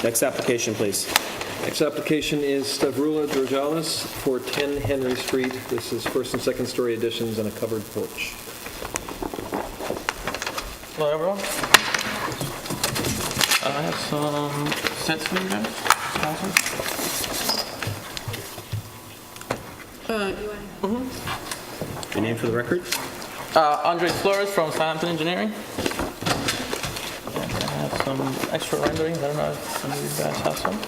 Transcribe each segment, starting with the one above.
Next application, please. Next application is Stavrula Georgalis for 10 Henry Street. This is first and second story additions and a covered porch. Hello, everyone. I have some sets for you guys. Your name for the record? Andre Flores from Southampton Engineering. And I have some extra renderings. I don't know if some of you guys have some.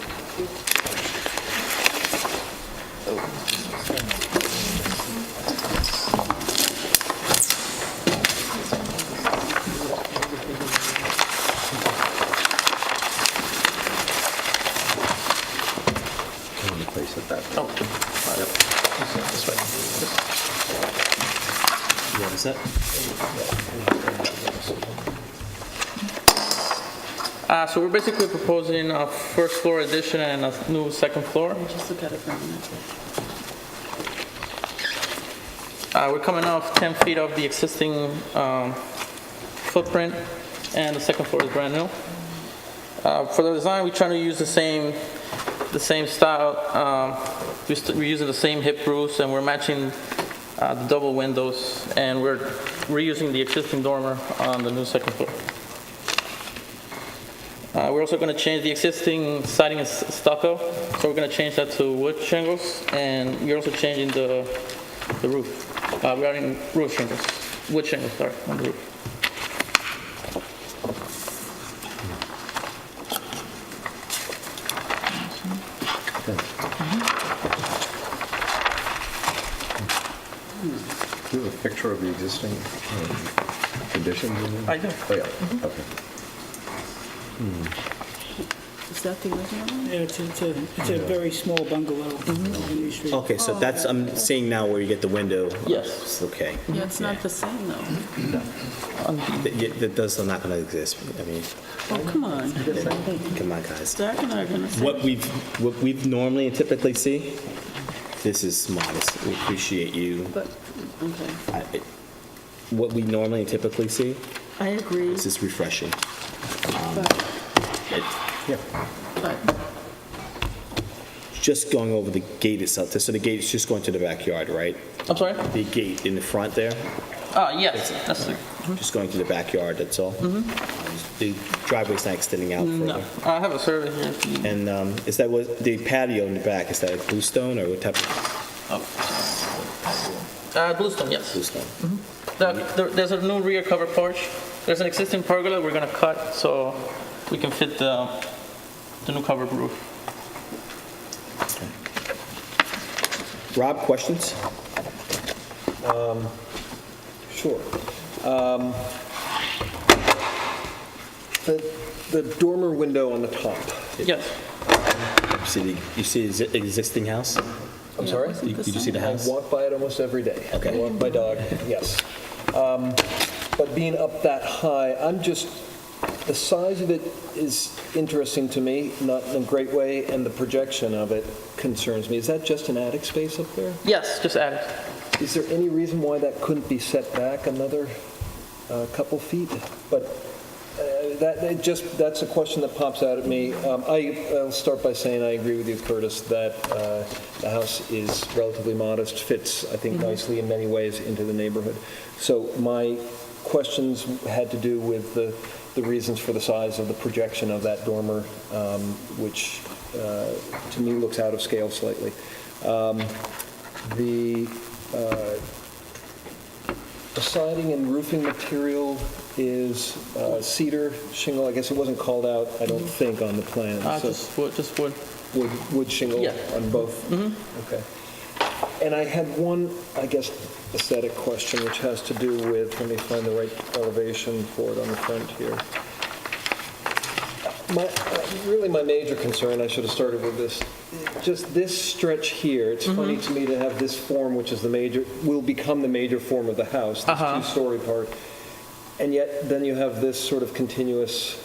Oh, this way. What is that? So we're basically proposing a first floor addition and a new second floor. Just look at it for a minute. We're coming off 10 feet of the existing footprint, and the second floor is brand new. For the design, we're trying to use the same style. We're using the same hip roofs, and we're matching the double windows, and we're reusing the existing dormer on the new second floor. We're also going to change the existing siding is stucco, so we're going to change that to wood shingles, and we're also changing the roof. We're adding roof shingles, wood shingles, sorry, on the roof. Do you have a picture of the existing conditions? I do. Oh, yeah, okay. Is that the original one? Yeah, it's a very small bungalow on Henry Street. Okay, so that's, I'm seeing now where you get the window. Yes. Okay. Yeah, it's not the same though. That does not going to exist. I mean, Oh, come on. come on, guys. Zach and I are gonna say. What we've normally and typically see, this is modest. We appreciate you. But, okay. What we normally and typically see, I agree, this is refreshing. but Just going over the gate itself. So the gate is just going to the backyard, right? I'm sorry? The gate in the front there, Yes, that's the, just going to the backyard, that's all? The driveway's not extending out no. further? I have a survey here. If you, And is that what, the patio in the back, is that like bluestone or what type of Bluestone, yes. bluestone? There's a new rear covered porch. There's an existing pergola we're going to cut so we can fit the new covered roof. Rob, questions? Sure. The dormer window on the top. Yes. You see the existing house? I'm sorry? Did you see the house? I walk by it almost every day. Okay. I walk my dog, yes. But being up that high, the size of it is interesting to me, not in a great way, and the projection of it concerns me. Is that just an attic space up there? Yes, just add it. Is there any reason why that couldn't be set back another couple feet? But that's a question that pops out at me. I'll start by saying I agree with you, Curtis, that the house is relatively modest, fits, I think, nicely in many ways into the neighborhood. So my questions had to do with the reasons for the size of the projection of that dormer, which to me looks out of scale slightly. The siding and roofing material is cedar shingle. I guess it wasn't called out, I don't think, on the plan. So Just wood. wood shingle Yeah. on both? Okay. And I had one, I guess, aesthetic question, which has to do with, let me find the right elevation for it on the front here. Really my major concern, I should have started with this, just this stretch here, it's funny to me to have this form, which is will become the major form of the house, this two-story part, and yet then you have this sort of continuous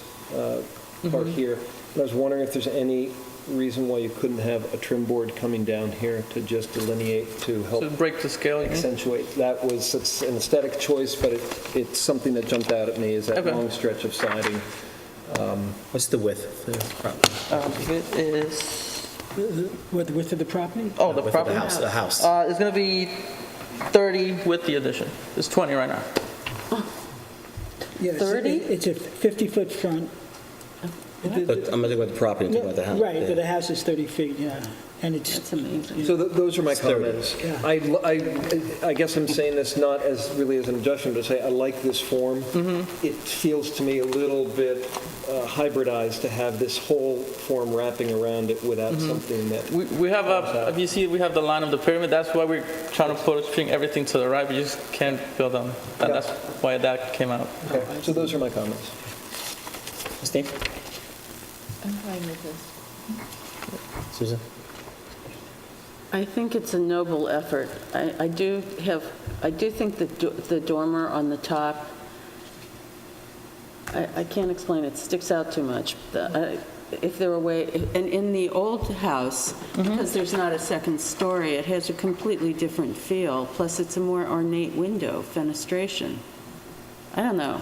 part here. And I was wondering if there's any reason why you couldn't have a trim board coming down here to just delineate, to help To break the scale, you mean? accentuate. It's an aesthetic choice, but it's something that jumped out at me, is that Okay. long stretch of siding. What's the width of the property? It is, What, the width of the property? oh, the Width of property? the house, the house. It's going to be 30 with the addition. It's 20 right now. Yes, 30? It's a 50-foot front. But I'm not talking about the proproperty, I'm talking about the house. Right, Yeah. but the house is 30 feet, yeah. And it's, That's amazing. So those are my 30. comments. Yeah. I guess I'm saying this not as really as an objection, but to say I like this form. It feels to me a little bit hybridized to have this whole form wrapping around it without something that, We have if you see, we have the line of the pyramid. That's why we're trying to bring everything to the right. We just can't build them. And that's why that came out. okay, so those are my comments. Christine? I'm fine with this. Susan? I think it's a noble effort. I do think that the dormer on the top, I can't explain, it sticks out too much. If there were a way, and in the old house, because there's not a second story, it has a completely different feel, plus it's a more ornate window, fenestration. I don't know.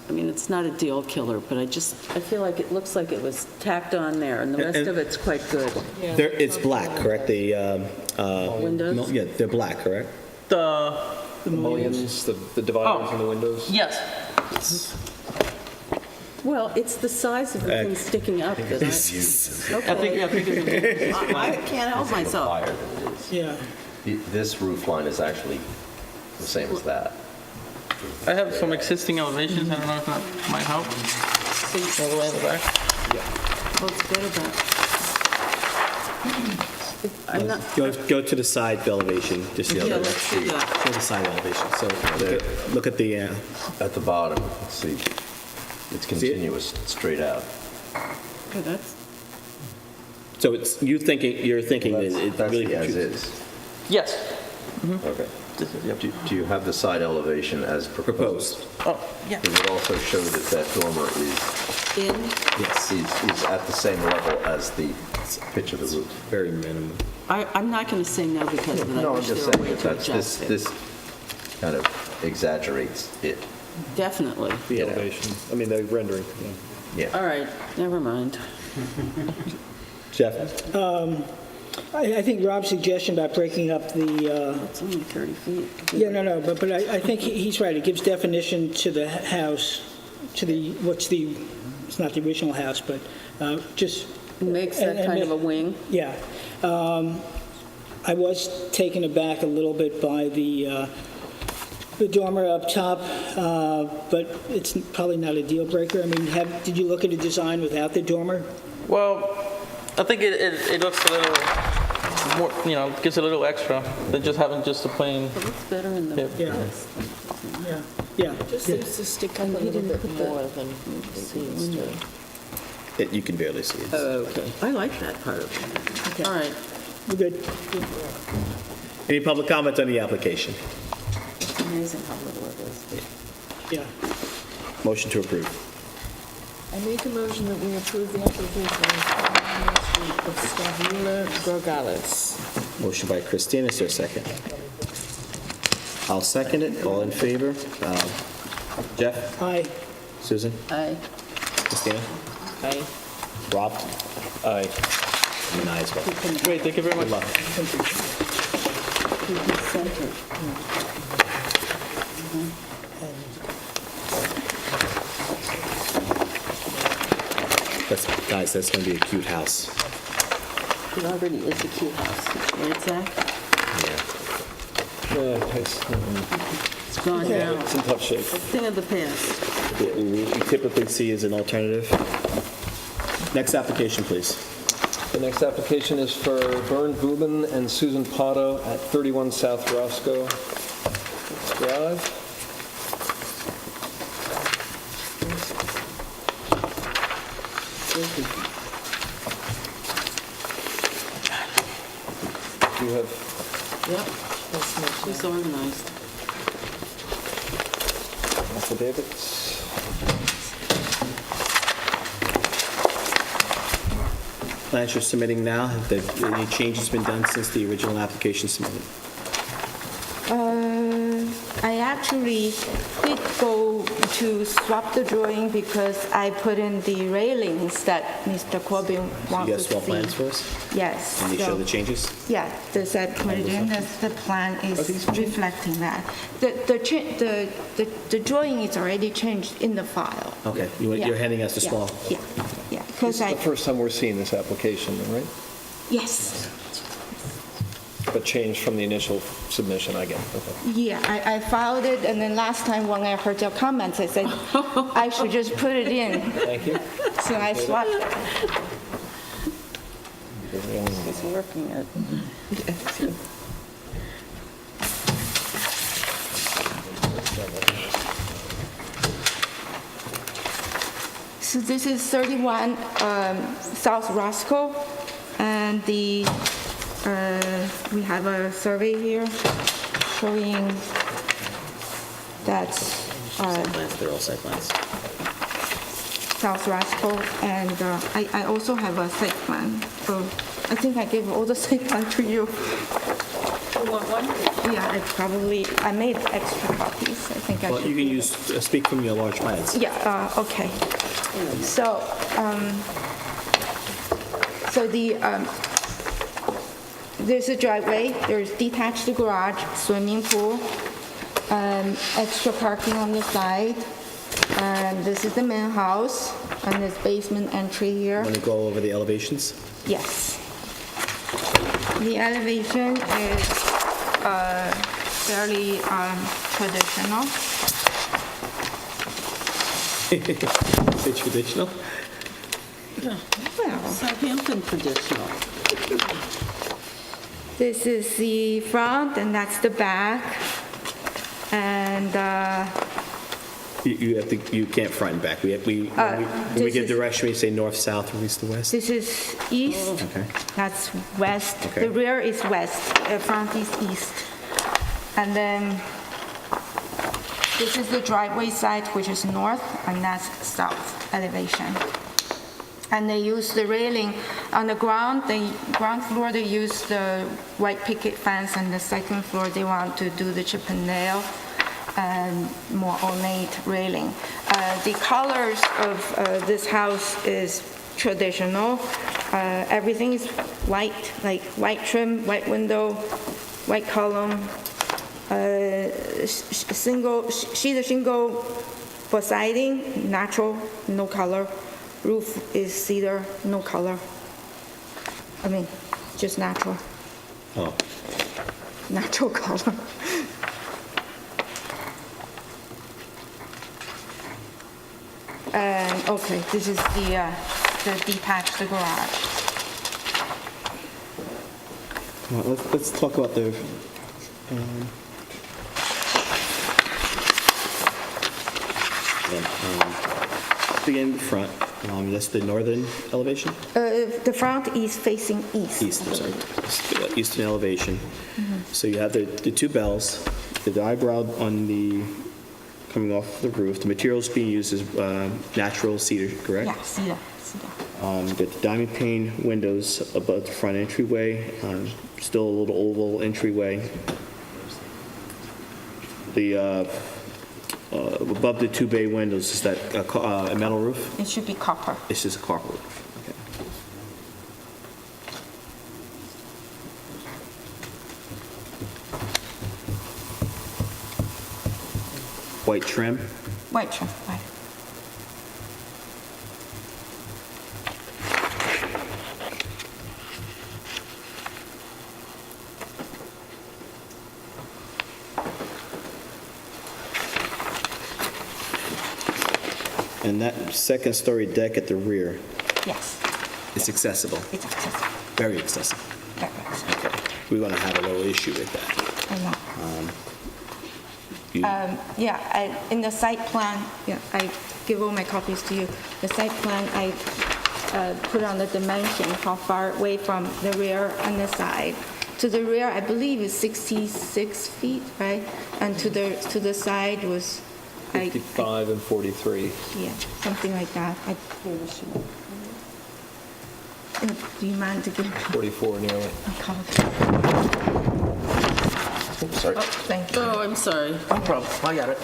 I mean, it's not a deal killer, but I feel like it looks like it was tacked on there, and the rest of it's quite good. It's black, correct? The, Windows? yeah, they're black, correct? The Mullions, the dividers in the windows. yes, Well, it's the size of the thing sticking up that I think it's I can't help myself. Higher than it is. yeah. This roof line is actually the same as that. I have some existing elevations. I don't know if that might help. All the way in the back. What's good about I'm not, Go to the side elevation, just the yeah, other. let's do that. Show the side elevation. So look at the, At the bottom, let's see, it's continuous, straight out. Okay, that's, so it's, you're thinking that it That's really the as contributes. is. Yes. Okay. This is, yep. Do you have the side elevation as proposed? Proposed. Oh, yeah. It would also show that dormer in, is at the same level as the pitch of the roof. Very minimum. I'm not going to say no because of it. I No, I'm wish just there were a saying way that to adjust it. this kind of exaggerates it. Definitely. The Yeah. elevation, I mean, the rendering. Yeah. All right, never mind. Jeff? I think Rob's suggestion about breaking up the, It's only 30 feet. yeah, no, but I think he's right. It gives definition to the house, to the, it's not the original house, but just, Makes that and kind of a wing. yeah. I was taken aback a little bit by the dormer up top, but it's probably not a deal breaker. I mean, did you look at a design without the dormer? Well, I think it looks a little more, gives a little extra than just having just a plain. It looks better in the. Yeah. Yeah. Just seems to stick up a little bit more than it seems to. You can barely see it. Oh, okay. I like that part of it. All right. We're good. Any public comment on the application? It's amazing how little it is. Yeah. Motion to approve. I make a motion that we approve the application of Stavula Gorgalis. Motion by Christina, is there a second? I'll second it. All in favor? Jeff? Aye. Susan? Aye. Christina? Aye. Rob? Aye. I'm an aye as well. Great, thank you very much. Good luck. You can center. Guys, that's going to be a cute house. It already is a cute house. Right, Zach? It's gone down. It's in tough shape. Thing of the past. What we typically see as an alternative. Next application, please. The next application is for Vern Bubin and Susan Potto at 31 South Roscoe Drive. Do you have Yep. She's organized. affidavits? Plans you're submitting now, have any changes been done since the original application submitted? I actually did go to swap the drawing because I put in the railings that Mr. Corbin You wants to guys see. swap plans for us? Yes. Can you so- show the changes? Yeah, the set meridian, the plan is reflecting that. The drawing is already changed in the file. Okay, Yeah. you're handing us the Yeah, small. Yeah, yeah, This because is the first time we're seeing this application, right? yes, But changed from the initial submission, I get it. Okay. yeah, I filed it, and then last time when I heard your comments, I said, I should just put it in, Thank you. so I swapped it. It's working it. So this is 31 South Roscoe, and we have a survey here showing that Site plans, they're all site plans. South Roscoe, and I also have a site plan. So I think I gave all the site plan to you. You want one? Yeah, I made extra copies. I think I Well, should. you can use, speak from your large plans. Yeah, okay. So, there's a driveway, there's detached garage, swimming pool, extra parking on the side, and this is the main house, and this basement entry here. Want to go over the elevations? Yes. The elevation is fairly traditional. Say traditional? Well, Southampton traditional. this is the front, and that's the back. And You can't front and back. When we this give is- direction, we say north, south, or east to west? this is east, Okay. that's west. Okay. The rear is west, the front is east. And then this is the driveway side, which is north, and that's south elevation. And they use the railing on the ground, the ground floor, they use the white picket fence, and the second floor, they want to do the chip and nail and more ornate railing. The colors of this house is traditional. Everything is white, like white trim, white window, white column, sheet of shingle for siding, natural, no color. Roof is cedar, no color. I mean, just natural, Oh, natural color. And, okay, this is the detached garage. well, let's talk about the, begin front. That's the northern elevation? The front is facing east. East, I'm sorry. Eastern elevation. So you have the two bells, the eyebrow on the, coming off the roof. The materials being used is natural cedar, correct? Yeah, cedar. The diamond pane windows above the front entryway, still a little oval entryway. The, above the two bay windows, is that a metal roof? It should be copper. It's just a copper roof. Okay. White trim. White trim, right. And that second-story deck at the rear Yes, is accessible, it's accessible. very accessible. Very accessible. Okay. We're going to have a little issue with that. I know. You- Yeah, in the site plan, yeah, I give all my copies to you. The site plan, I put on the dimension, how far away from the rear and the side. To the rear, I believe is 66 feet, right? And to the side was, 55 and 43. yeah, something like that. Do you mind to give me 44 nearly. a copy? Sorry. Thank you. Oh, I'm sorry. No problem, I got it.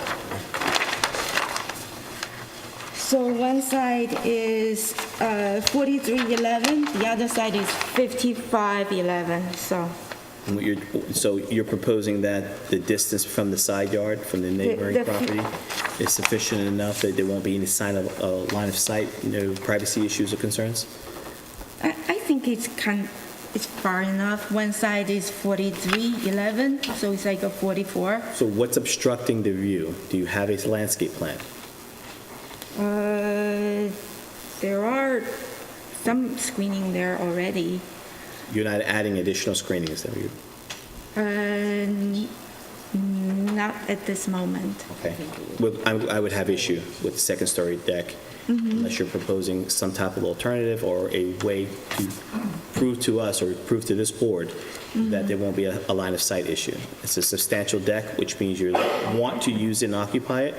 So one side is 4311, the other side is 5511, so. And so you're proposing that the distance from the side yard, from the neighboring the- property, is sufficient enough that there won't be any sign of line of sight, no privacy issues or concerns? I think it's far enough. One side is 4311, so it's like a 44. So what's obstructing the view? Do you have a landscape plan? There are some screening there already. You're not adding additional screening, is that what Not at this moment. okay? Well, I would have issue with the second-story deck unless you're proposing some type of alternative or a way to prove to us or prove to this board that there won't be a line of sight issue. It's a substantial deck, which means you want to use it and occupy it.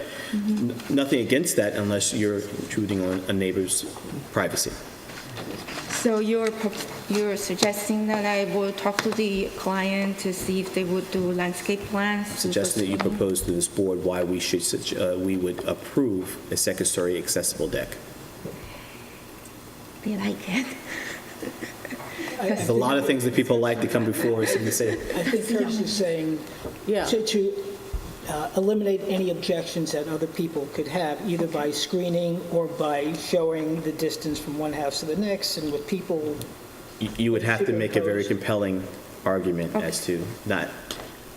Nothing against that unless you're intruding on a neighbor's privacy. So you're suggesting that I will talk to the client to see if they would do landscape plans? Suggesting that you propose to this board why we would approve a second-story accessible deck. They like it. There's a lot of things that people like to come before us and say, I think Curtis is saying Yeah. to eliminate any objections that other people could have, either by screening or by showing the distance from one house to the next, and with people, you would have to make a very compelling argument as to not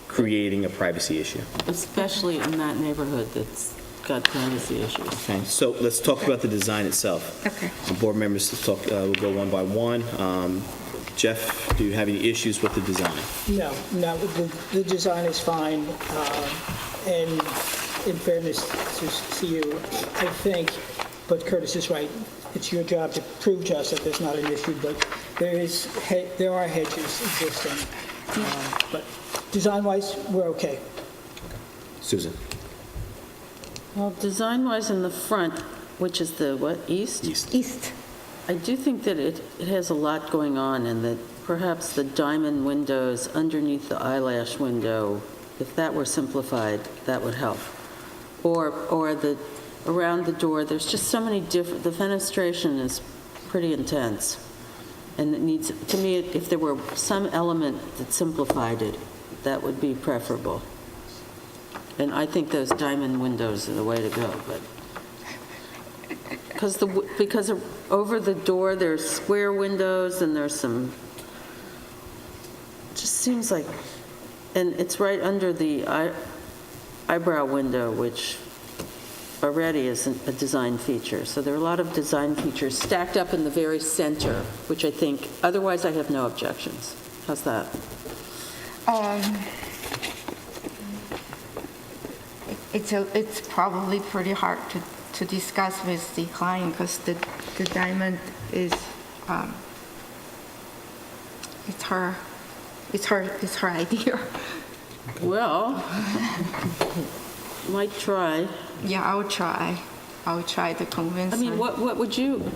creating a privacy issue. Especially in that neighborhood that's got privacy issues. Okay, so let's talk about the design itself. Okay. The board members, we'll go one by one. Jeff, do you have any issues with the design? no, the design is fine. And in fairness to you, I think, but Curtis is right, it's your job to prove to us that there's not an issue, but there are hedges existing. But design-wise, we're okay. Susan? Well, design-wise in the front, which is the, what, east? East. I do think that it has a lot going on, and that perhaps the diamond windows underneath the eyelash window, if that were simplified, that would help. Or around the door, there's just so many different, the fenestration is pretty intense. And it needs, to me, if there were some element that simplified it, that would be preferable. And I think those diamond windows are the way to go, but. Because over the door, there's square windows and there's some, it just seems like, and it's right under the eyebrow window, which already is a design feature. So there are a lot of design features stacked up in the very center, which I think, otherwise I have no objections. How's that? It's probably pretty hard to discuss with the client because the diamond is, it's her idea. Well, might try. Yeah, I will try to convince I mean, her. what would you,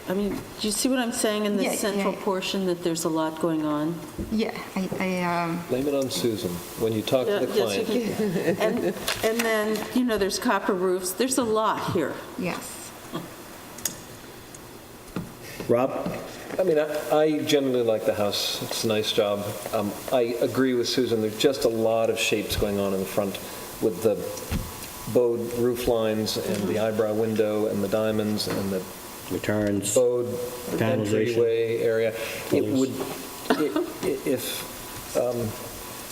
I mean, do you see what I'm saying in the Yeah, central yeah. portion, that there's a lot going on? Yeah, I Blame it on Susan when you talk to the Yes, you client. can. And then, there's copper roofs. There's a lot here. yes. Rob? I mean, I generally like the house. It's a nice job. I agree with Susan. There's just a lot of shapes going on in the front with the bowed roof lines and the eyebrow window and the diamonds and the Returns. bowed Panelization. entryway area. It would, it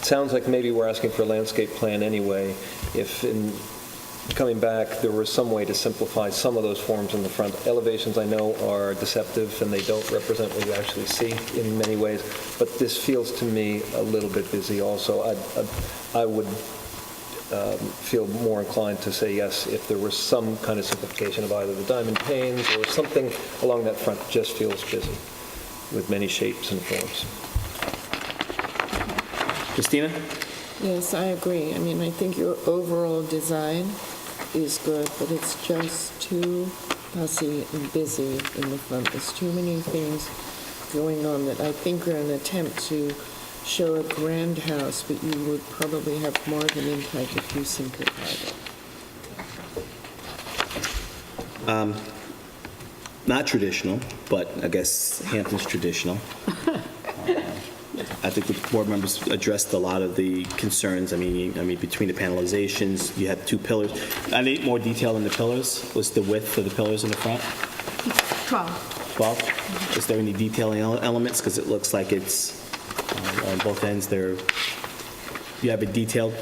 sounds like maybe we're asking for a landscape plan anyway. If in coming back, there was some way to simplify some of those forms in the front. Elevations, I know, are deceptive, and they don't represent what you actually see in many ways, but this feels to me a little bit busy also. I would feel more inclined to say yes if there was some kind of simplification of either the diamond panes or something along that front. Just feels busy with many shapes and forms. Christina? Yes, I agree. I mean, I think your overall design is good, but it's just too fussy and busy in the front. There's too many things going on that I think are an attempt to show a grand house, but you would probably have more of an impact if you simplified it. Not traditional, but I guess Hampton's traditional. I think the board members addressed a lot of the concerns. I mean, between the panelizations, you had 2 pillars. I need more detail on the pillars. What's the width of the pillars in the front? 12. 12? Is there any detailing elements? Because it looks like it's on both ends there. You have a detailed,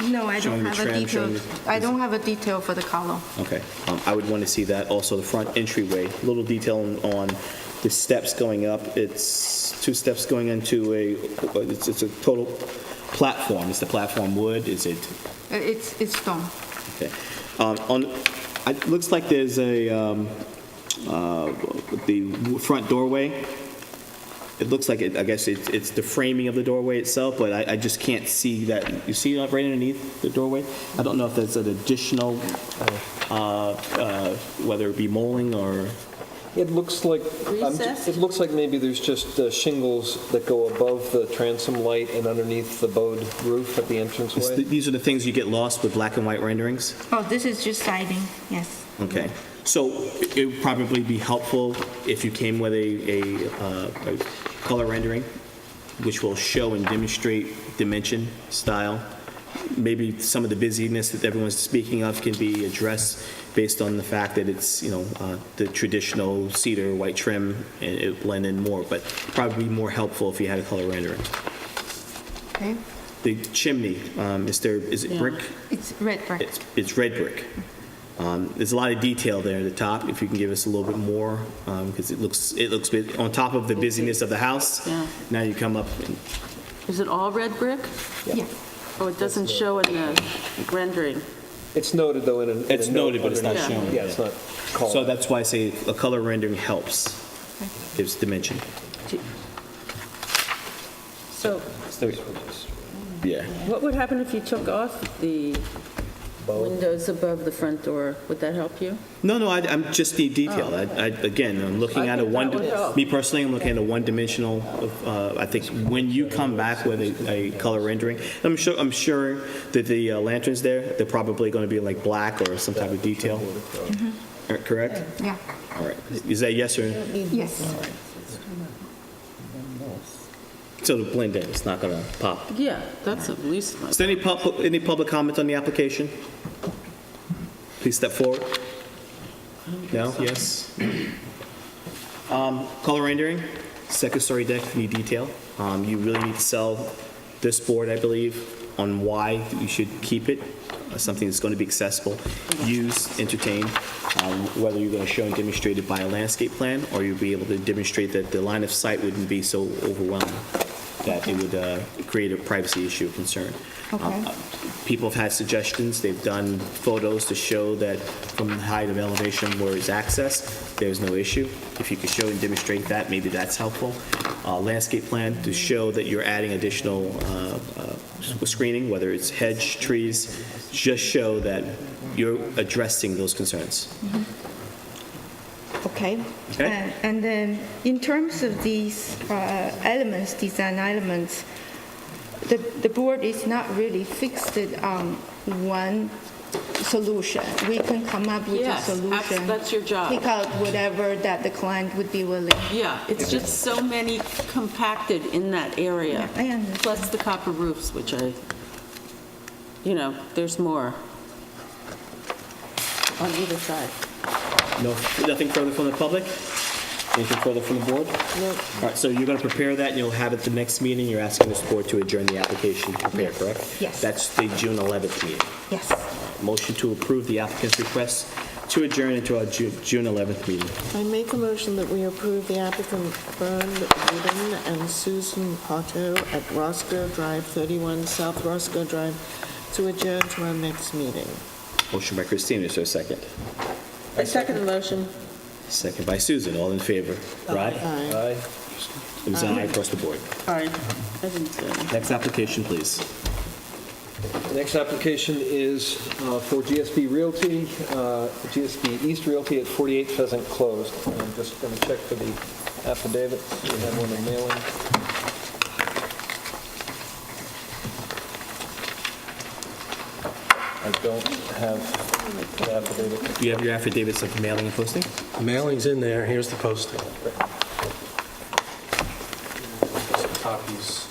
No, I Showing don't the have a trim, detail. showing the- I don't have a detail for the color. okay. I would want to see that. Also, the front entryway, little detail on the steps going up. It's 2 steps going into it's a total platform. Is the platform wood? Is it? It's stone. Okay. It looks like there's the front doorway. It looks like I guess it's the framing of the doorway itself, but I just can't see that. You see that right underneath the doorway? I don't know if there's an additional, whether it be molding or, It looks like, Recessed? it looks like maybe there's just shingles that go above the transom light and underneath the bowed roof at the entranceway. these are the things you get lost with black and white renderings? Oh, this is just siding, yes. Okay. So it would probably be helpful if you came with a color rendering, which will show and demonstrate dimension, style. Maybe some of the busyness that everyone's speaking of can be addressed based on the fact that it's, the traditional cedar, white trim, and it blend in more, but probably more helpful if you had a color rendering. Okay. The chimney, is it Yeah. brick? It's red brick. It's red brick. There's a lot of detail there at the top. If you can give us a little bit more, because it looks on top of the busyness of the house. Yeah. Now you come up, and Is it all red brick? Yeah. Oh, it doesn't show in the rendering. It's noted, though, in a It's note noted, but it's not underneath. shown. Yeah, it's not called. so that's why I say a color rendering helps, gives dimension. So Yeah. what would happen if you took off the windows above the front door? Would that help you? No, I'm just the detail. Again, I'm looking I at a think one. that would help. Me personally, I'm looking at a one-dimensional. I think when you come back with a color rendering, I'm sure that the lanterns there, they're probably going to be like black or some type of detail. Correct? Yeah. All right. Is that yes or? Yes. So to blend in, it's not going to pop. Yeah, that's at least, Is there any public comment on the application? Please step forward. No? Yes? Color rendering, second story deck, need detail. You really need to sell this board, I believe, on why you should keep it, something that's going to be accessible, used, entertained, whether you're going to show and demonstrate it by a landscape plan, or you'll be able to demonstrate that the line of sight wouldn't be so overwhelming that it would create a privacy issue or concern. Okay. People have had suggestions. They've done photos to show that from the height of elevation where it's accessed, there's no issue. If you could show and demonstrate that, maybe that's helpful. Landscape plan to show that you're adding additional screening, whether it's hedge, trees, just show that you're addressing those concerns. Okay. Okay. And then in terms of these elements, design elements, the board is not really fixed on one solution. We can come up with a Yes, solution. that's your job. Pick out whatever that the client would be willing. yeah, it's just so many compacted in that area. I understand. Plus the copper roofs, which there's more on either side. Nothing further from the public? Anything further from the board? Nope. All right, so you're going to prepare that, and you'll have it the next meeting. You're asking this board to adjourn the application to prepare, correct? Yes. That's the June 11th meeting. Yes. Motion to approve the applicant's request to adjourn into our June 11th meeting. I make a motion that we approve the applicant Bern Wooden and Susan Otto at Roscoe Drive, 31 South Roscoe Drive, to adjourn to our next meeting. Motion by Christina, is there a second? I second the motion. Second by Susan, all in favor? Right? Aye. Aye. It was an aye across the board. All right. I didn't say anything. Next application, please. The next application is for GSB Realty, GSB East Realty at 48 Pheasant Close. I'm just going to check for the affidavit. We have one in mailing. don't have the affidavit. Do you have your affidavits of mailing and posting? The mailing's in there, here's the posting. Some copies,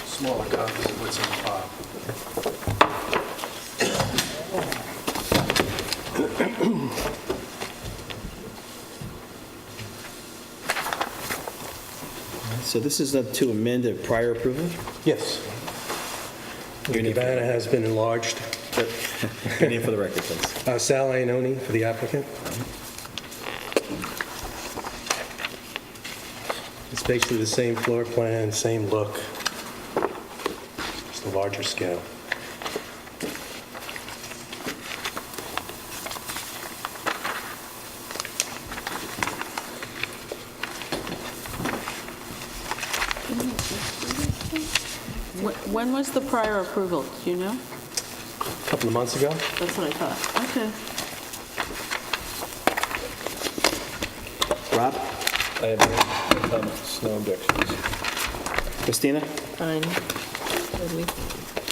smaller copies of what's in the file. So this is to amend a prior approval? Yes. The cabana has been enlarged. Your name for the record, please. Sal Iannone for the applicant. It's basically the same floor plan, same look, just a larger scale. When was the prior approval? Do you know? A couple of months ago. That's what I thought. Okay. Rob? I have no comments, no objections. Christina? Fine. Totally.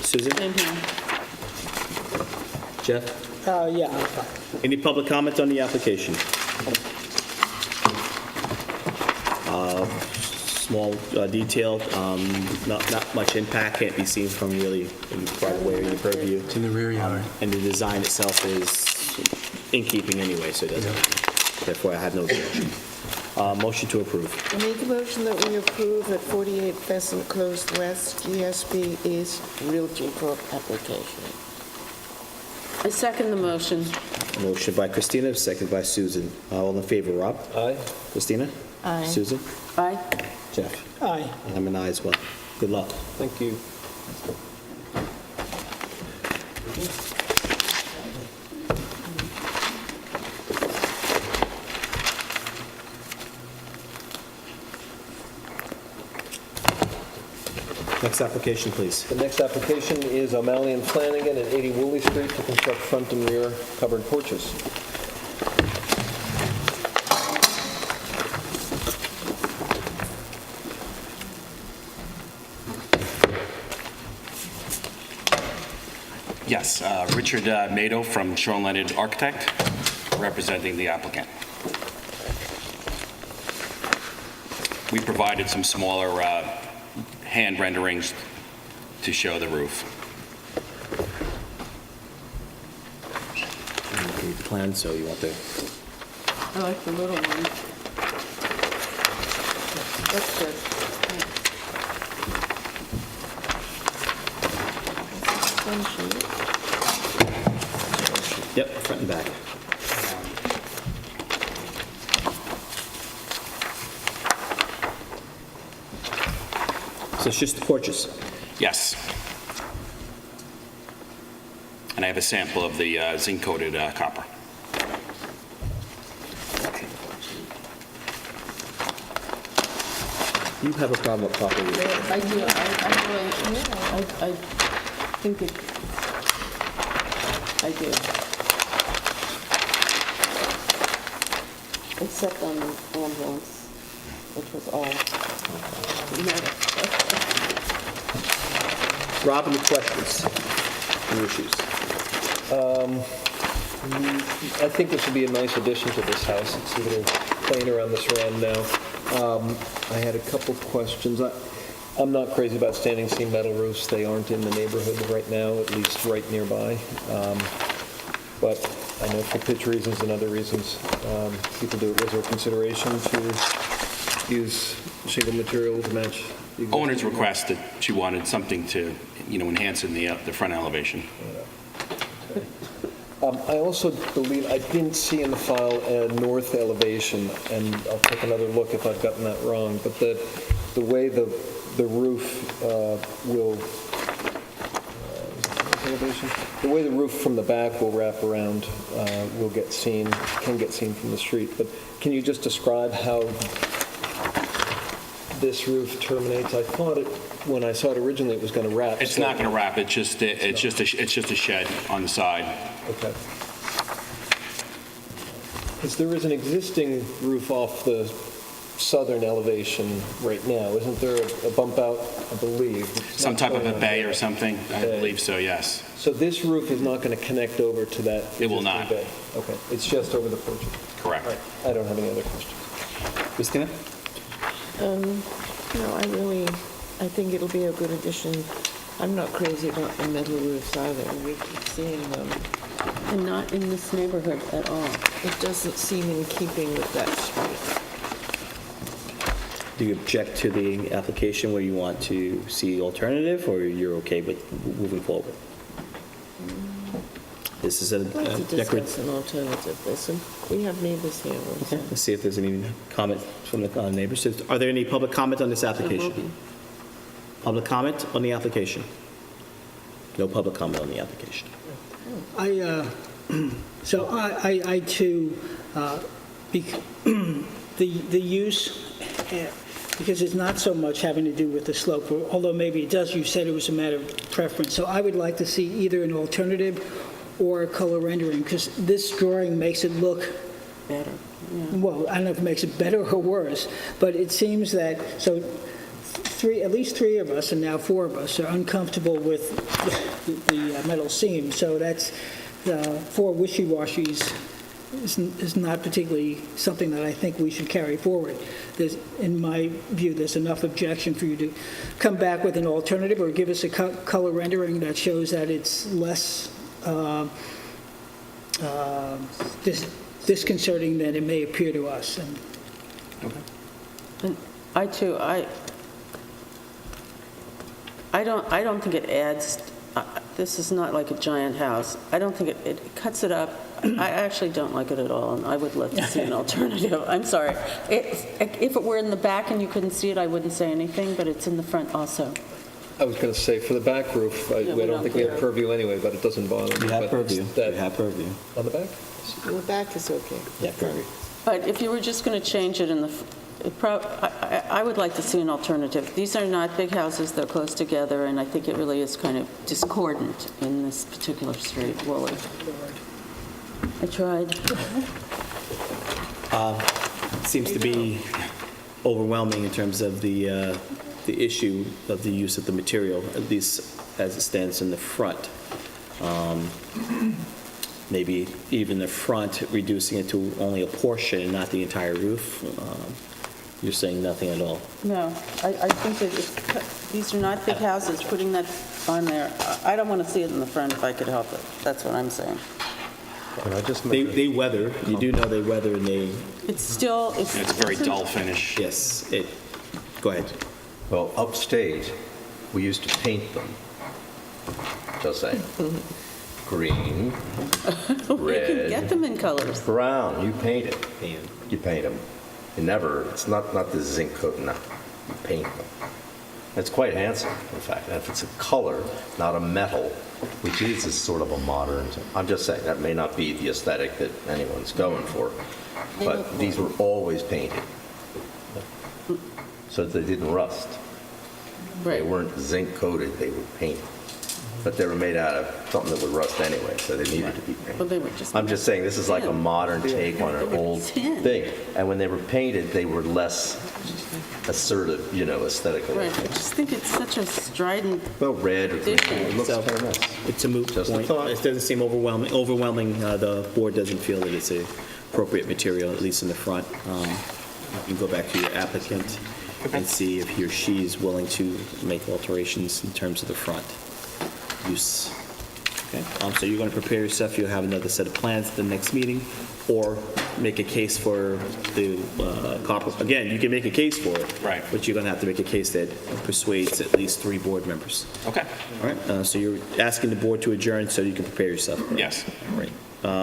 Susan? Same here. Jeff? Yeah, I'm fine. Any public comment on the application? Small detail, not much impact, can't be seen from really right away in your purview. It's in the rear yard. And the design itself is in keeping anyway, so it doesn't, therefore I have no objection. Motion to approve. I make a motion that we approve at 48 Pheasant Close West, GSB East Realty Corp. application. I second the motion. Motion by Christina, second by Susan. All in favor, Rob? Aye. Christina? Aye. Susan? Aye. Jeff? Aye. I'm an aye as well. Good luck. Thank you. Next application, please. The next application is O'Malley and Flanagan at 80 Woolley Street to construct front and rear covered porches. Yes, Richard Mado from Sean Leonard Architect, representing the applicant. We provided some smaller hand renderings to show the roof. The plan, so you want the, I like the little one. That's good. One sheet. yep, front and back. So it's just the porches. Yes. And I have a sample of the zinc-coated copper. You have a problem with property. I do, I think it, I do. Except on the ambulance, which was all metal. Rob, any questions? Any issues? I think this would be a nice addition to this house. It's a little plain around the surround now. I had a couple questions. I'm not crazy about standing seam metal roofs. They aren't in the neighborhood right now, at least right nearby. But I know for pitch reasons and other reasons, people do it. Was there consideration to use shingle material to match the existing? Owner's requested, she wanted something to, enhance in the front elevation. I also believe, I didn't see in the file a north elevation, and I'll take another look if I've gotten that wrong, but the way the roof will, elevation? The way the roof from the back will wrap around will get seen, can get seen from the street, but can you just describe how this roof terminates? I thought when I saw it originally, it was going to wrap. It's not going to wrap, it's just a shed on the side. Okay. Because there is an existing roof off the southern elevation right now. Isn't there a bump out, I believe? It's Some not type of showing a on bay there. or something? I Bay. believe so, yes. So this roof is not going to connect over to that? It will existing not. bay? Okay, it's just over the porch. Correct. All right, I don't have any other questions. Christina? No, I think it'll be a good addition. I'm not crazy about the metal roofs either. We keep seeing them. And not in this neighborhood at all. It doesn't seem in keeping with that street. Do you object to the application where you want to see alternative, or you're okay with moving forward? This is a I'd like to decorative. discuss an alternative. We have neighbors here. Okay, let's see if there's any comment from the neighbors. Are there any public comment on this application? Public comment on the application? No public comment on the application. I too, the use, because it's not so much having to do with the slope, although maybe it does, you said it was a matter of preference. So I would like to see either an alternative or a color rendering, because this drawing makes it look, Better, yeah. well, I don't know if it makes it better or worse, but it seems that, so at least three of us, and now four of us, are uncomfortable with the metal seam. So that's, four wishy-washies is not particularly something that I think we should carry forward. In my view, there's enough objection for you to come back with an alternative or give us a color rendering that shows that it's less disconcerting than it may appear to us. And I too, I don't think it adds, this is not like a giant house. I don't think it cuts it up. I actually don't like it at all, and I would love to see an alternative. I'm sorry. If it were in the back and you couldn't see it, I wouldn't say anything, but it's in the front also. I was going to say, for the back roof, I Yeah, we don't don't think we have care. purview anyway, but it doesn't bother me. You have But purview. that- You have purview. On the back? The back is okay. Yeah, purview. But if you were just going to change it in the, I would like to see an alternative. These are not big houses, they're close together, and I think it really is kind of discordant in this particular street, Woolley. I tried. Seems to be overwhelming in terms of the issue of the use of the material, at least as it stands in the front. Maybe even the front, reducing it to only a portion and not the entire roof. You're saying nothing at all. No, I think that these are not big houses, putting that on there. I don't want to see it in the front if I could help it. That's what I'm saying. Can I just make They weather, you do know they weather, and they, It's still, It's a very dull finish. yes, go ahead. Well, upstate, we used to paint them. Just saying. Green, You can red, get them in colors. brown, you paint it. You paint them. You never, it's not the zinc coat, no. You paint them. It's quite handsome, in fact. And if it's a color, not a metal, which is a sort of a modern, I'm just saying, that may not be the aesthetic that anyone's going for. But these were always painted. So that they didn't rust. They Right. weren't zinc coated, they were painted. But they were made out of something that would rust anyway, so they needed to be Well, painted. they were just. I'm just saying, this is like a tin. modern take on They an were old tin. thing. And when they were painted, they were less assertive, aesthetically. Right, I just think it's such a strident, Well, red or green, it looks So- kind of nice. It's a moot Just a point. thought. It doesn't seem overwhelming. The board doesn't feel that it's a appropriate material, at least in the front. You can go back to your applicant and see if he or she is willing to make alterations in terms of the front use. Okay, so you're going to prepare yourself, you'll have another set of plans at the next meeting, or make a case for the copper. Again, you can make a case for it. Right. But you're going to have to make a case that persuades at least 3 board members. Okay. All right, so you're asking the board to adjourn so you can prepare yourself. correct? Yes. All right.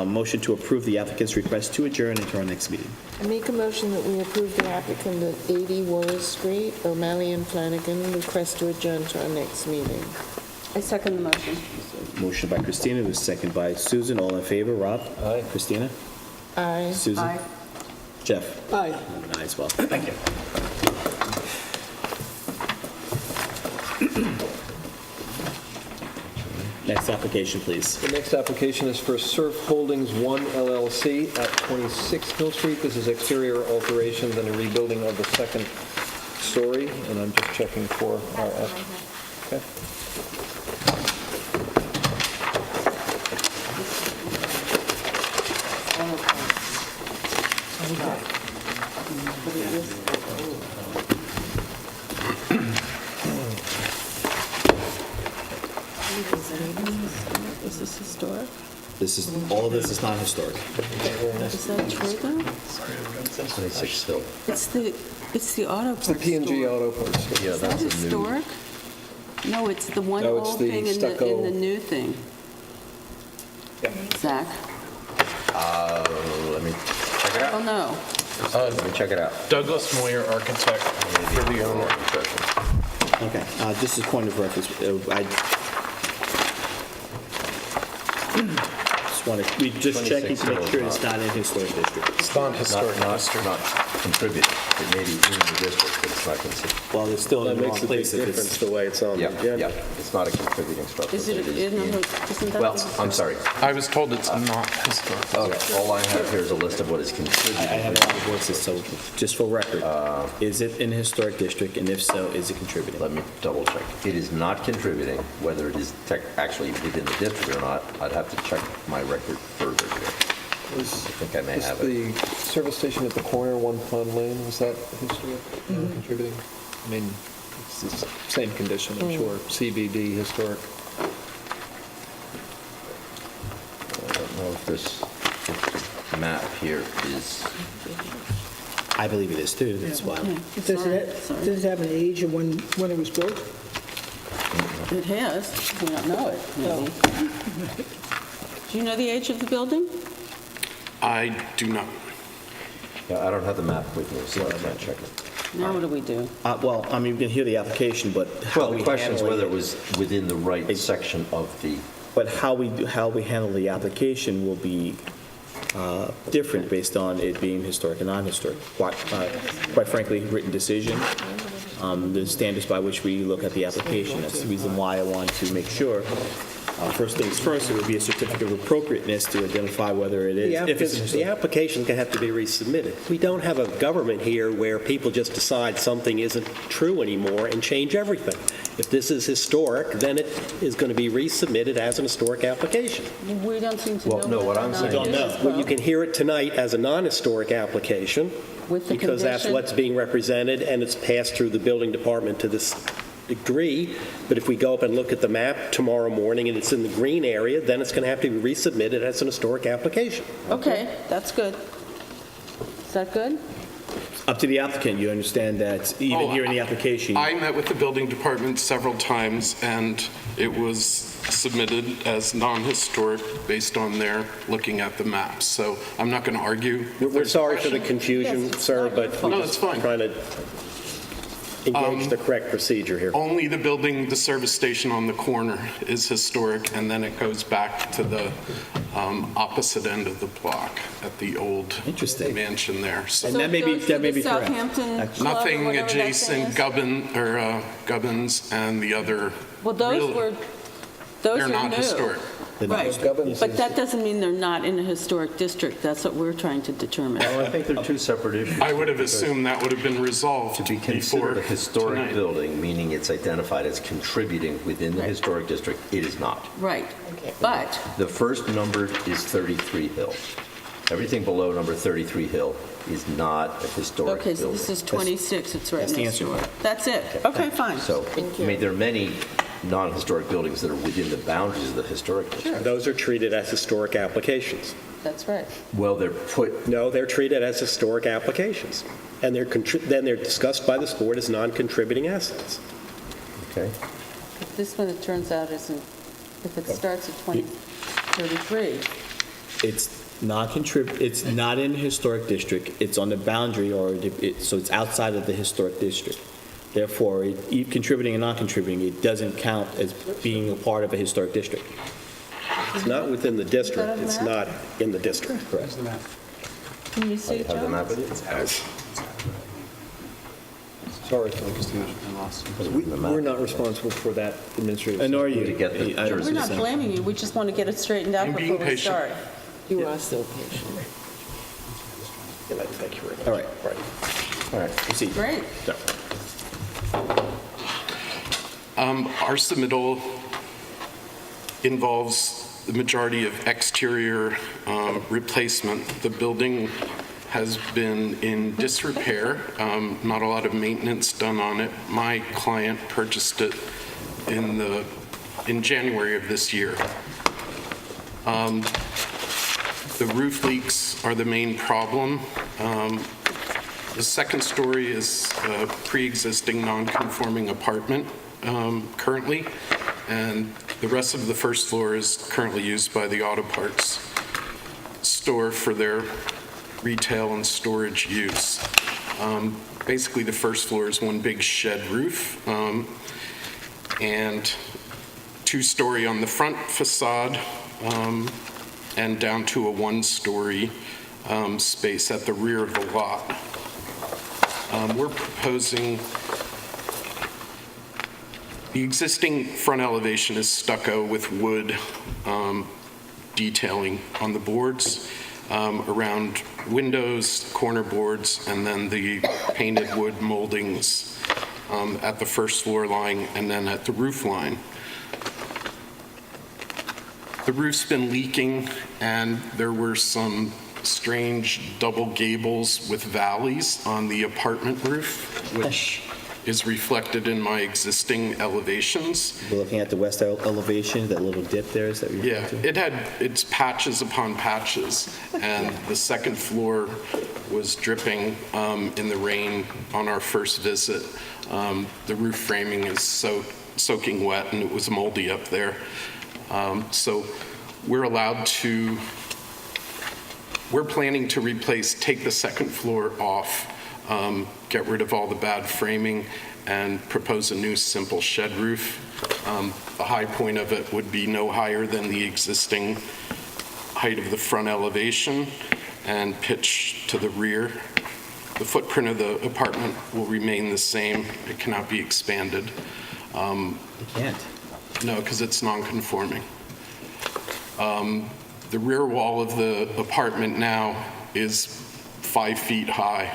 Motion to approve the applicant's request to adjourn until our next meeting. I make a motion that we approve the applicant at 80 Wallace Street, O'Malley and Flanagan, request to adjourn to our next meeting. I second the motion. Motion by Christina, it was second by Susan. All in favor? Rob? Aye. Christina? Aye. Susan? Aye. Jeff? Aye. I'm an aye as well. Thank you. Next application, please. The next application is for Surf Holdings 1 LLC at 26 Hill Street. This is exterior alterations and a rebuilding of the second story, and I'm just checking for our... Okay. Is this historic? All of this is not historic. Is that true, though? 26 Hill. It's the auto parts The P&G store. Auto Parts store. Yeah, Is that that's a new. historic? No, it's the one No, it's old the thing in stucco. the new thing. Yeah. Zach? Let me check it Oh, out. no. Let me check it out. Douglas Moyer, architect for the owner. Okay, just as point of reference, I just want to, we just checking to make sure it's not in historic district. It's not historic district. Not contributing. It may be in the district, but it's not considered. Well, it's still in That the wrong makes a big place if difference it's... the way it's on the Yeah, agenda. yeah. It's not a contributing structure. Is it, but isn't that? Well, the- I'm sorry. I was told it's not historic. Okay, all I have here is a list of what is I contributing. have a lot of voices, so just for record, is it in a historic district, and if so, is it contributing? Let me double check. It is not contributing. Whether it is actually within the district or not, I'd have to check my record further here. I think I may have it. Is the service station at the corner, One Pond Lane, was that historic, contributing? I mean, it's the same condition, I'm sure, CBD, historic. I don't know if this map here is, I believe it is too, that's why. Yeah, Does sorry, it sorry. does it have an age of when it was built? It has, we don't know it, maybe. Do you know the age of the building? I do not. yeah, I don't have the map with me, so I can't check it. Now what do we do? Well, I mean, you can hear the application, but how Well, we the question is handle whether it was within the right Ex- section of the, But how we handle the application will be different based on it being historic and non-historic. Quite frankly, written decision, the standards by which we look at the application. That's the reason why I want to make sure, first things first, it would be a certificate of appropriateness to identify whether it is, if it's The historic. application can have to be resubmitted. We don't have a government here where people just decide something isn't true anymore and change everything. If this is historic, then it is going to be resubmitted as an historic application. We don't seem to know. Well, no, what I'm whether or saying not is- it Don't know. is, Well, you can hear it tonight as a non-historic application With the because that's condition- what's being represented and it's passed through the building department to this degree. But if we go up and look at the map tomorrow morning and it's in the green area, then it's going to have to be resubmitted as an historic application. Okay, that's good. Is that good? Up to the applicant, you understand that even here in the application, I met with the building department several times, and it was submitted as non-historic based on their looking at the maps. So I'm not going to argue. We're sorry for the confusion, Yes, it's sir, not your but fault. we're No, just it's fine. trying to engage the correct procedure here. Only the building, the service station on the corner is historic, and then it goes back to the opposite end of the block at the old Interesting. mansion there. So And that may be- that may be correct. Southampton Club or nothing whatever that thing adjacent is? Gubbins and the other. Well, those really- were, those They're are not new. historic. Right, Gubbins but is- that doesn't mean they're not in a historic district. That's what we're trying to determine. well, I think they're two separate issues. I would have because assumed that would have been resolved To be before considered a historic tonight. building, meaning it's identified as contributing within the Right. historic district, it is not. Right, but, The first number is 33 Hill. Everything below number 33 Hill is not a historic okay, so building. this is 26, it's right That's the next answer. door. That's it, okay, fine. So, I mean, there are many non-historic buildings that are within the boundaries of the historic district. Those are treated as historic applications. That's right. Well, they're put, No, they're treated as historic applications, and then they're discussed by this board as non-contributing assets. okay, If this one, it turns out, isn't, if it starts at 2033, it's it's not in a historic district, it's on the boundary, so it's outside of the historic district. Therefore, contributing and non-contributing, it doesn't count as being a part of a historic district. It's not within the district, Is that a it's map? not in the district. Correct. can you see it, have the John? map with you? Sorry, folks. We're not responsible for that administrative. And nor are you. To get the I- We're not blaming you, we just want to get it straightened out I'm being before we patient. start. You are still patient. Thank you very much. All right, All right. proceed. Great. So, Our submittal involves the majority of exterior replacement. The building has been in disrepair, not a lot of maintenance done on it. My client purchased it in January of this year. The roof leaks are the main problem. The second story is a pre-existing non-conforming apartment currently, and the rest of the first floor is currently used by the auto parts store for their retail and storage use. Basically, the first floor is one big shed roof, and two-story on the front facade, and down to a one-story space at the rear of the lot. We're proposing, the existing front elevation is stucco with wood detailing on the boards around windows, corner boards, and then the painted wood moldings at the first floor line and then at the roof line. The roof's been leaking, and there were some strange double gables with valleys on the apartment roof, which is reflected in my existing elevations. we're looking at the west elevation, that little dip there, is that what you're Yeah, referring to? it had its patches upon patches, and the second floor was dripping in the rain on our first visit. The roof framing is soaking wet, and it was moldy up there. So we're planning to take the second floor off, get rid of all the bad framing, and propose a new simple shed roof. The high point of it would be no higher than the existing height of the front elevation and pitch to the rear. The footprint of the apartment will remain the same. It cannot be expanded. You can't. No, because it's non-conforming. The rear wall of the apartment now is 5 feet high.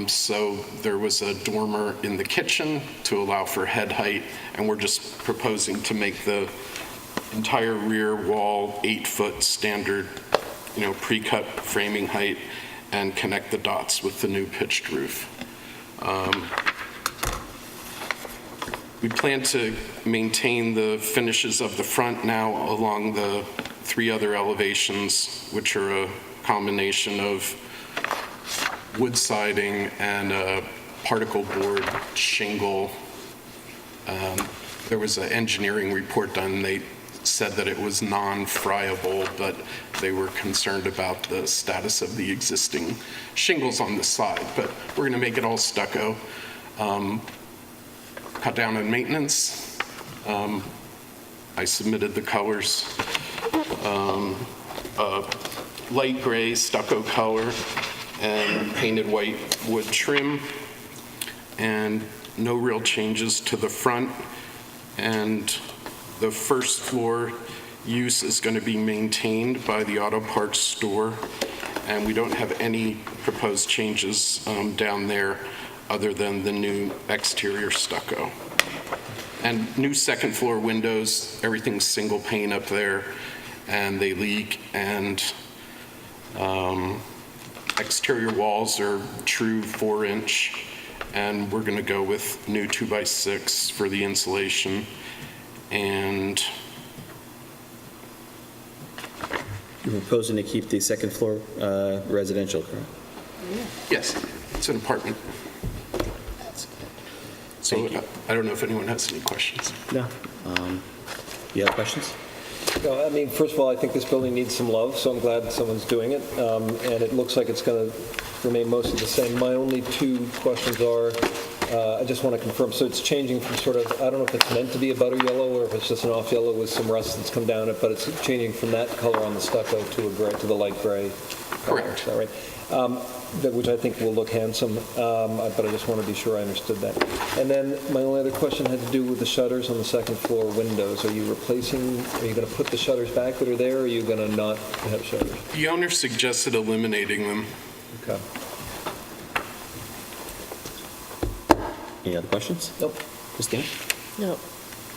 So there was a dormer in the kitchen to allow for head height, and we're just proposing to make the entire rear wall 8-foot standard, pre-cut framing height, and connect the dots with the new pitched roof. We plan to maintain the finishes of the front now along the 3 other elevations, which are a combination of wood siding and a particle board shingle. There was an engineering report done. They said that it was non-friable, but they were concerned about the status of the existing shingles on the side. But we're going to make it all stucco. Cut down on maintenance. I submitted the colors. Light gray stucco color and painted white wood trim, and no real changes to the front. And the first floor use is going to be maintained by the auto parts store, and we don't have any proposed changes down there other than the new exterior stucco. And new second floor windows, everything's single pane up there, and they leak, and exterior walls are true 4-inch, and we're going to go with new 2x6 for the insulation. And You're proposing to keep the second floor residential, correct? yes, it's an apartment. So Thank you. I don't know if anyone has any questions. No. You have questions? No, I mean, first of all, I think this building needs some love, so I'm glad someone's doing it. And it looks like it's going to remain mostly the same. My only 2 questions are, I just want to confirm, so it's changing from sort of, I don't know if it's meant to be a butter yellow or if it's just an off yellow with some rust that's come down it, but it's changing from that color on the stucco to a gray, to the light gray Correct. Is that right? Which I think will look handsome, but I just want to be sure I understood that. And then my only other question had to do with the shutters on the second floor windows. Are you going to put the shutters back that are there, or are you going to not have shutters? The owner suggested eliminating them. Okay. Any other questions? Nope. Christina? No.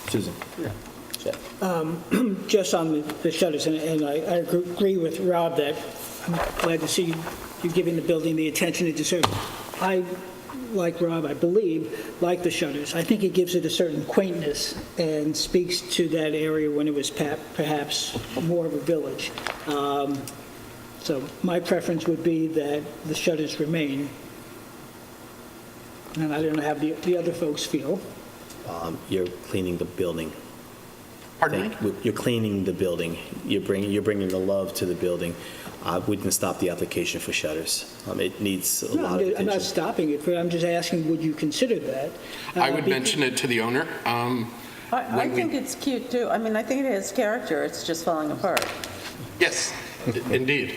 Susan? No. Jeff? Just on the shutters, and I agree with Rob that I'm glad to see you giving the building the attention it deserves. I, like Rob, I believe, like the shutters. I think it gives it a certain quaintness and speaks to that area when it was perhaps more of a village. So my preference would be that the shutters remain. And I don't know how the other folks feel. You're cleaning the building. Pardon me? You're cleaning the building. You're bringing the love to the building. I wouldn't stop the application for shutters. It needs a lot of I'm not attention. stopping it, but I'm just asking, would you consider that? I would mention it to the owner. I think it's cute, too. I mean, I think it has character, it's just falling apart. Yes, indeed.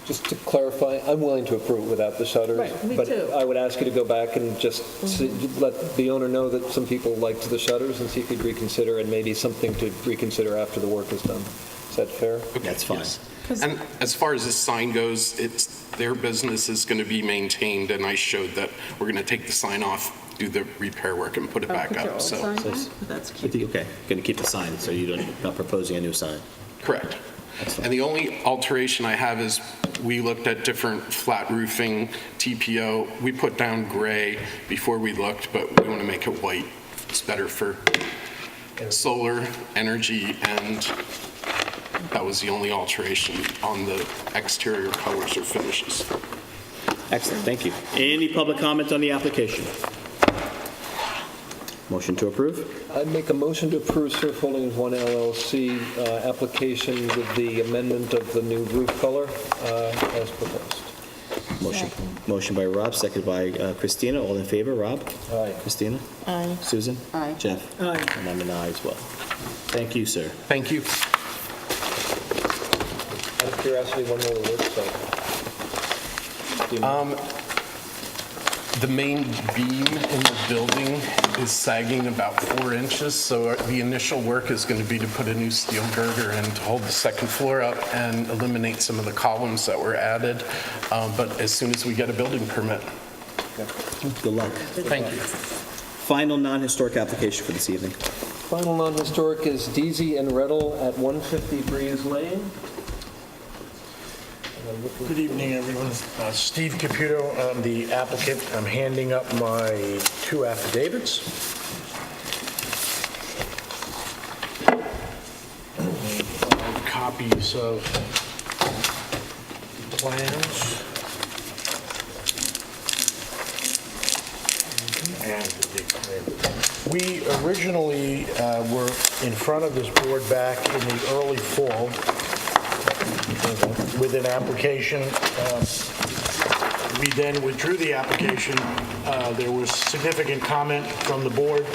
Just to clarify, I'm willing to approve it without the shutters. Right, me but too. I would ask you to go back and just let the owner know that some people liked the shutters and see if he'd reconsider, and maybe something to reconsider after the work is done. Is that fair? That's fine. Yes. And as far as this sign goes, their business is going to be maintained, and I showed that we're going to take the sign off, do the repair work, and put it back Put your up. old So, sign back? That's cute. Okay, going to keep the sign, so you're not proposing a new sign. correct. And the only alteration I have is we looked at different flat roofing, TPO. We put down gray before we looked, but we want to make it white. It's better for solar energy, and that was the only alteration on the exterior colors or finishes. Excellent, thank you. Any public comment on the application? Motion to approve? I'd make a motion to approve Surf Holdings 1 LLC application with the amendment of the new roof color as proposed. Motion by Rob, seconded by Christina. All in favor, Rob? Aye. Christina? Aye. Susan? Aye. Jeff? Aye. And I'm an aye as well. Thank you, sir. Thank you. Out of curiosity, when will the work start? Do you know? The main beam in the building is sagging about 4 inches, so the initial work is going to be to put a new steel girder in to hold the second floor up and eliminate some of the columns that were added, but as soon as we get a building permit. Good luck. Thank you. Final non-historic application for this evening. Final non-historic is Deasy and Rettle at 150 Breeze Lane. Good evening, everyone. Steve Caputo, I'm the applicant. I'm handing up my 2 affidavits. Copies of plans. And we originally were in front of this board back in the early fall with an application. We then withdrew the application. There was significant comment from the board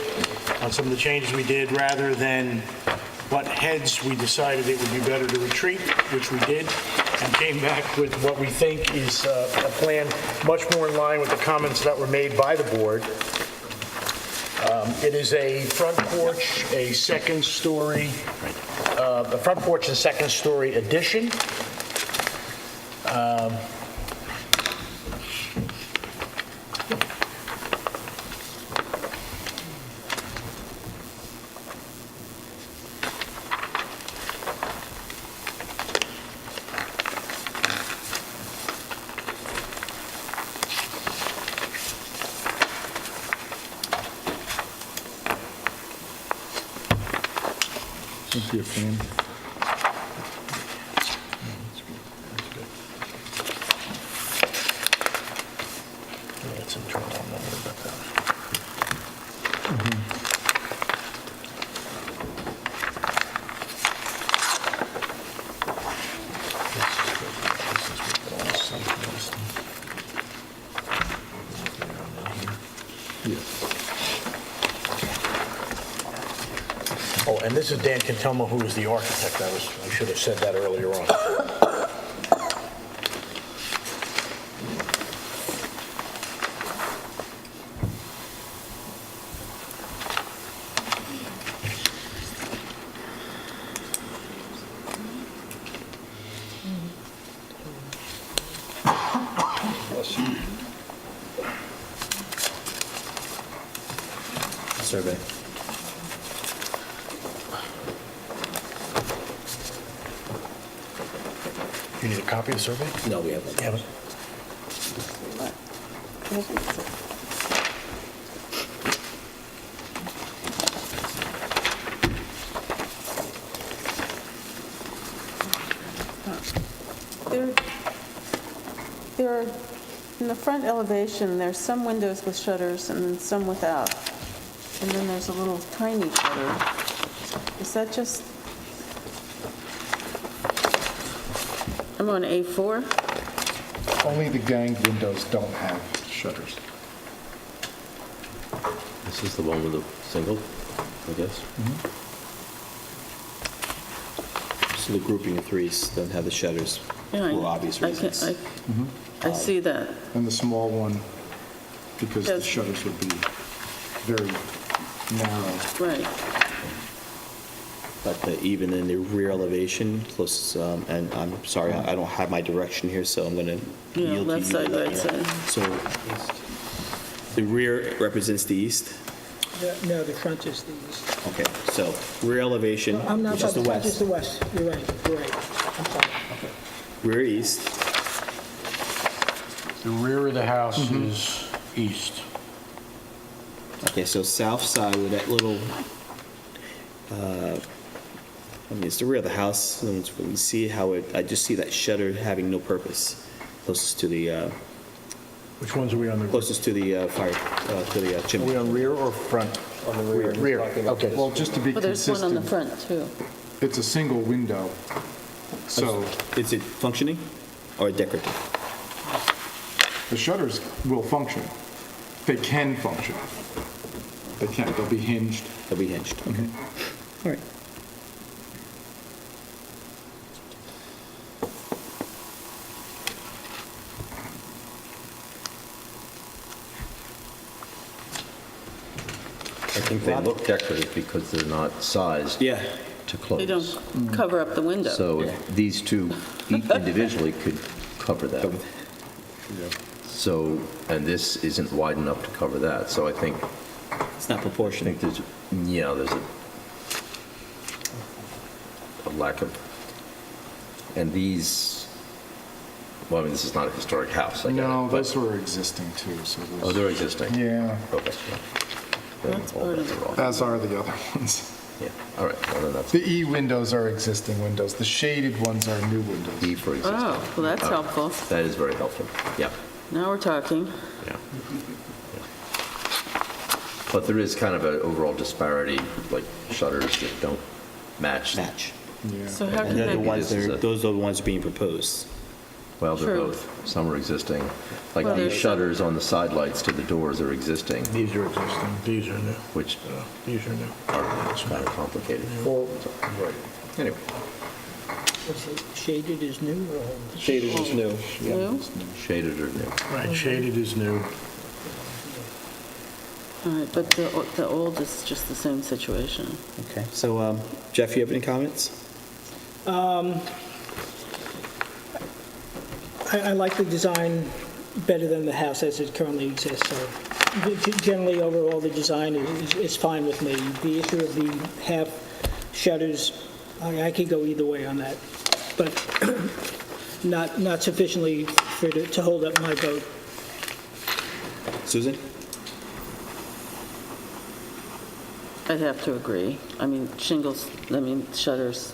on some of the changes we did. Rather than butt heads, we decided it would be better to retreat, which we did, and came back with what we think is a plan much more in line with the comments that were made by the board. It is a front porch, a second-story, a front porch and second-story addition. That's internal, I'm not worried about that. Oh, and this is Dan Cantelmo, who is the architect. I should have said that earlier on. survey. You need a copy of the survey? No, we haven't. You haven't? There are, in the front elevation, there's some windows with shutters and then some without. And then there's a little tiny shutter. Is that just, I'm on A4? Only the ganged windows don't have shutters. This is the one with the single, I guess? So the grouping of threes don't have the shutters Yeah, for obvious I reasons. I see that. And the small one, because the Yes. shutters would be very narrow. Right. But even in the rear elevation, close, and I'm sorry, I don't have my direction here, so I'm going to Yeah, yield to left you. side, right side. So the rear represents the east? No, the front is the east. Okay, so rear elevation, I'm not, which is the the front is west. the west. You're right, you're right. I'm sorry. Rear east, The rear of the house is east. okay, so south side with that little, I mean, it's the rear of the house, and when you see how it, I just see that shutter having no purpose, closest to the, Which ones are we on the? closest to the fire, to the Are we chimney. on rear or front? On the rear. Rear, Talking about okay. this. Well, just to be Well, there's one on the consistent, front, too. it's a single window, so Is it functioning or decorative? the shutters will function. They can function. They can, they'll be hinged. They'll be hinged, okay. All right. I think they look decorative because they're not sized Yeah. to close. They don't cover up the window. So these two individually could cover that. So, and this isn't wide enough to cover that, so I think It's not proportionate. there's a lack of, and these, well, I mean, this is not a historic house, I get it. No, but- those were existing too, so Oh, those, they're existing? yeah, Okay. That's part of it. as are the other ones. Yeah, all right, well, then that's The E windows are existing windows. The shaded ones are new windows. E for existing. Oh, well, that's helpful. That is very helpful, yeah. Now we're talking. Yeah. But there is kind of an overall disparity, like shutters that don't match. Match. Yeah. So how And can they're they the be? ones that This is are, a- those are the ones being proposed. Well, they're True. both. Some are existing. Like Well, these there's shutters on the side lights to the doors are existing, These are existing, these are new. which These are new. are kind of complicated. Right. Anyway, What's it, shaded is new or old? Shaded is new. New? shaded or new. Right, shaded is new. All right, but the old is just the same situation. Okay, so Jeff, you have any comments? I like the design better than the house as it currently exists, so generally overall, the design is fine with me. The issue of the half shutters, I could go either way on that, but not sufficiently to hold up my vote. Susan? I'd have to agree. I mean, shutters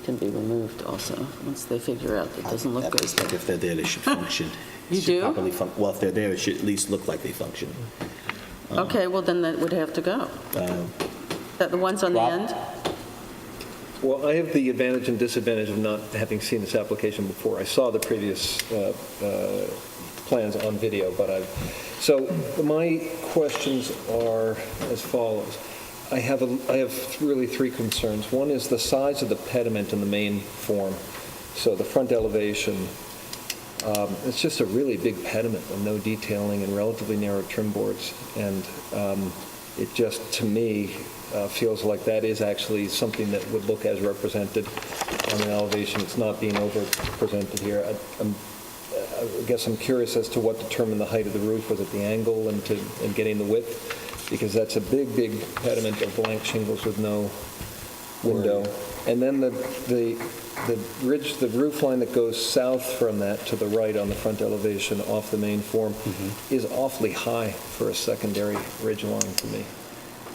can be removed also, once they figure out that it doesn't look That good. feels like if they're there, they should function. You Should do? properly well, if they're there, it should at least look like they function. Okay, well, then that would have to go. That the ones on the Rob? end? Well, I have the advantage and disadvantage of not having seen this application before. I saw the previous plans on video, so my questions are as follows. I have really three concerns. One is the size of the pediment in the main form. So the front elevation, it's just a really big pediment with no detailing and relatively narrow trim boards. And it just, to me, feels like that is actually something that would look as represented on an elevation. It's not being over-presented here. I guess I'm curious as to what determined the height of the roof. Was it the angle and getting the width? because that's a big, big pediment of blank shingles with no window. And then the ridge, the roof line that goes south from that to the right on the front elevation off the main form is awfully high for a secondary ridge line to me.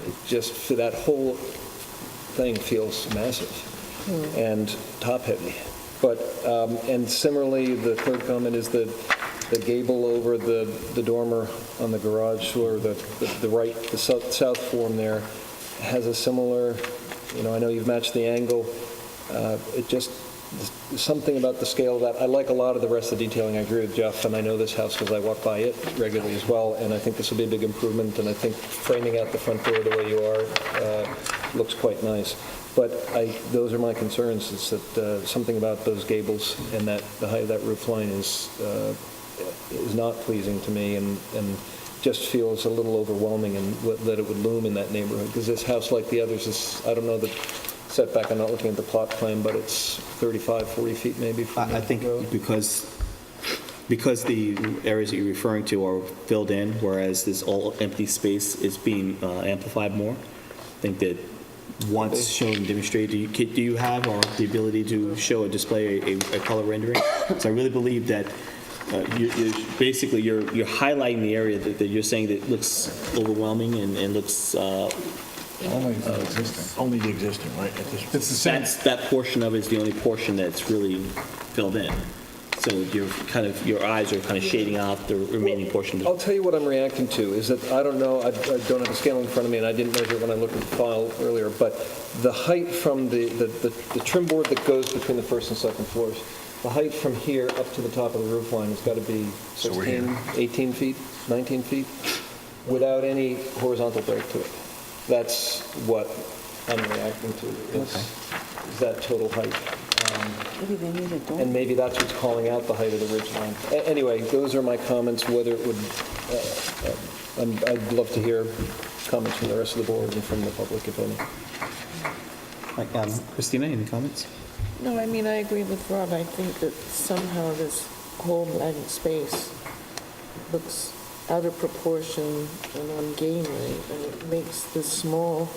It just, for that whole thing feels massive and top-heavy. But, and similarly, the third comment is the gable over the dormer on the garage, or the south form there, has a similar, I know you've matched the angle. It just, something about the scale of that. I like a lot of the rest of the detailing. I agree with Jeff, and I know this house because I walk by it regularly as well, and I think this will be a big improvement, and I think framing out the front door the way you are looks quite nice. But those are my concerns, is that something about those gables and the height of that roof line is not pleasing to me, and just feels a little overwhelming, and that it would loom in that neighborhood. Because this house, like the others, is, I don't know the setback, I'm not looking at the plot plan, but it's 35, 40 feet maybe from I think the road. because the areas that you're referring to are filled in, whereas this all empty space is being amplified more. I think that once shown and demonstrated, do you have or the ability to show or display a color rendering? So I really believe that basically you're highlighting the area that you're saying that looks overwhelming and looks. Only the existing. Only the existing, right? At this point. It's the same. That portion of it is the only portion that's really filled in. So your eyes are kind of shading out the remaining portion. I'll tell you what I'm reacting to, is that, I don't know, I don't have a scale in front of me, and I didn't measure it when I looked at the file earlier, but the height from the trim board that goes between the first and second floors, the height from here up to the top of the roof line has got to be 16, 18 feet, 19 feet, without any horizontal break to it. That's what I'm reacting to, is that total height. Maybe they need a door. And maybe that's what's calling out the height of the ridge line. Anyway, those are my comments, whether it would, I'd love to hear comments from the rest of the board and from the public, if any. Christina, any comments? No, I mean, I agree with Rob. I think that somehow this whole blank space looks out of proportion and ungainly, and it makes the small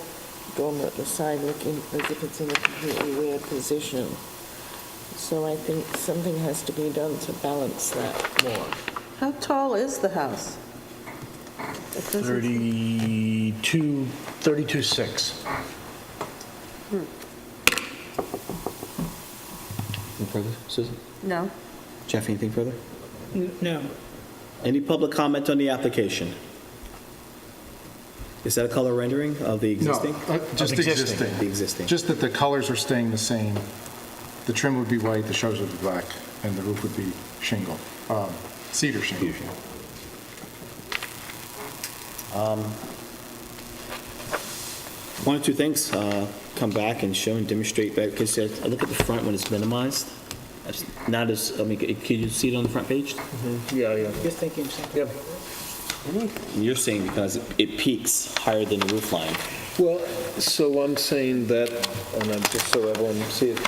dormer at the side looking as if it's in a completely weird position. So I think something has to be done to balance that more. How tall is the house? It doesn't- 32.6. Anything further, Susan? No. Jeff, anything further? No. Any public comment on the application? Is that a color rendering of the existing? No, just existing. The existing. Just that the colors are staying the same. The trim would be white, the shutters would be black, and the roof would be shingle, cedar shingle. One or two things, come back and show and demonstrate better, because I look at the front when it's minimized. That's not as, can you see it on the front page? Yeah. You're thinking something. Yeah. And you're saying because it peaks higher than the roof line. Well, so I'm saying that, and I'm just so everyone see it,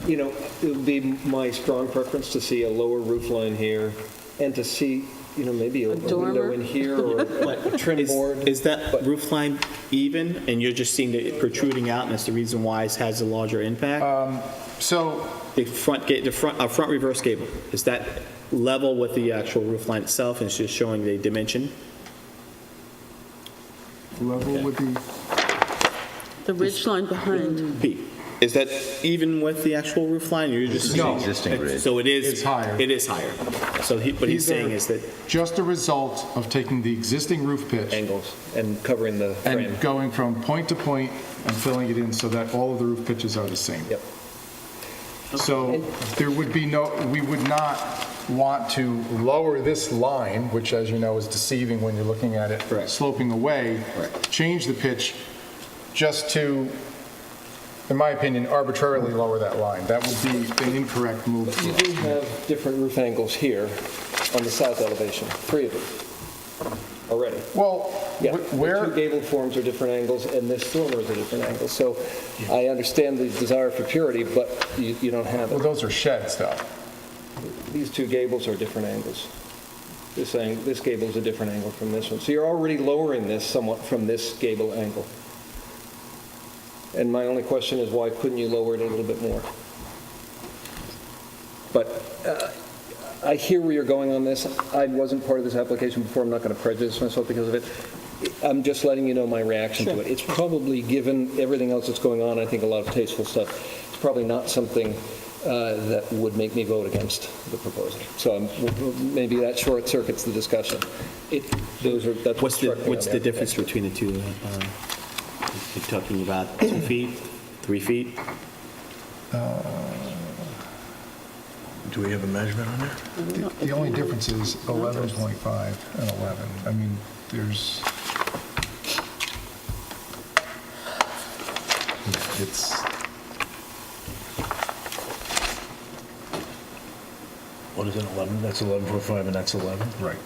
it would be my strong preference to see a lower roof line here, and to see, maybe a window dormer? in here, or a trim board. Is that roof line even, and you're just seeing it protruding out, and that's the reason why it has a larger impact? So The front reverse gable, is that level with the actual roof line itself, and it's just showing the dimension? level would be, The ridge line behind. Pete, is that even with the actual roof line, or you're just No. saying? Existing ridge. So it is. It's higher. It is higher. So what he's These are saying is that, just a result of taking the existing roof pitch Angles, and covering the frame. and going from point to point and filling it in so that all of the roof pitches are the same. Yep. So there would be we would not want to lower this line, which, as you know, is deceiving when you're looking at it Correct. sloping away, change the pitch just to, in my opinion, arbitrarily lower that line. That would be an incorrect move. You do have different roof angles here on the south elevation, 3 of them already. Well, Yeah, the where, two gable forms are different angles, and this dormer is a different angle. So I understand the desire for purity, but you don't have well, it. those are sheds, though. These two gables are different angles. This gable is a different angle from this one. So you're already lowering this somewhat from this gable angle. And my only question is, why couldn't you lower it a little bit more? But I hear where you're going on this. I wasn't part of this application before. I'm not going to prejudice myself because of it. I'm just letting you know my reaction to it. It's probably, given everything else that's going on, I think a lot of tasteful stuff, it's probably not something that would make me vote against the proposal. So maybe that short circuits the discussion. That's What's struck me on the difference between the two? You're talking about 2 feet, 3 feet? Do we have a measurement on there? The only difference is 11.5 and 11. I mean, it's, What is it, 11? That's 11.5 and that's 11? right.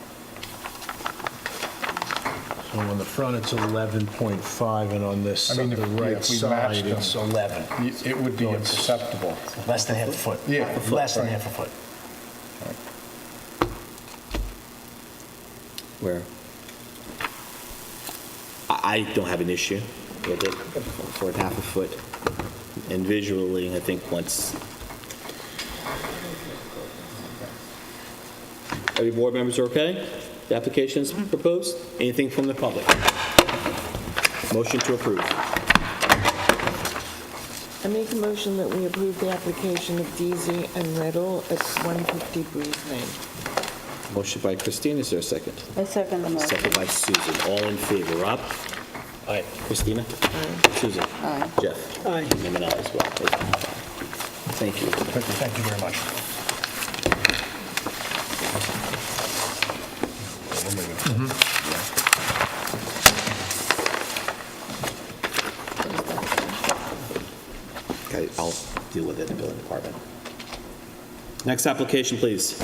So on the front, it's 11.5, and on this, I mean, the if right we matched side, them, it's 11. It would be So it's acceptable. Less than half a foot. Yeah, half a foot, Less than right. half a foot. Where I don't have an issue with it for half a foot. And visually, I think once every board members are okay, the application is proposed. Anything from the public? Motion to approve. I make a motion that we approve the application of DZ and Riddle at 150 Breeze Lane. Motion by Christine, is there a second? I second the motion. Second by Susan. All in favor. Rob? Aye. Christina? Aye. Susan? Aye. Jeff? Aye. I'm an aye as well. Thank you. Thank you very much. Okay, I'll deal with it in the building department. Next application, please.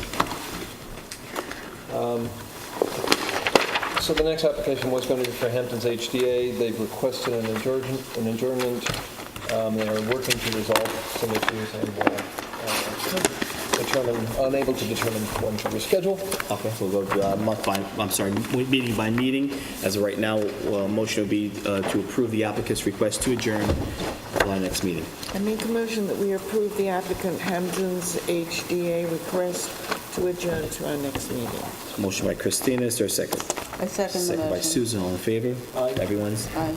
So the next application was going to be for Hampton's HDA. They've requested an adjournment. They are working to resolve some issues and unable to determine when to reschedule. Okay, so we'll go meeting by meeting. As of right now, motion would be to approve the applicant's request to adjourn for our next meeting. I make a motion that we approve the applicant Hampton's HDA request to adjourn to our next meeting. Motion by Christina, is there a second? I second the Second by motion. Susan, all in favor? Aye. Everyone's, Aye.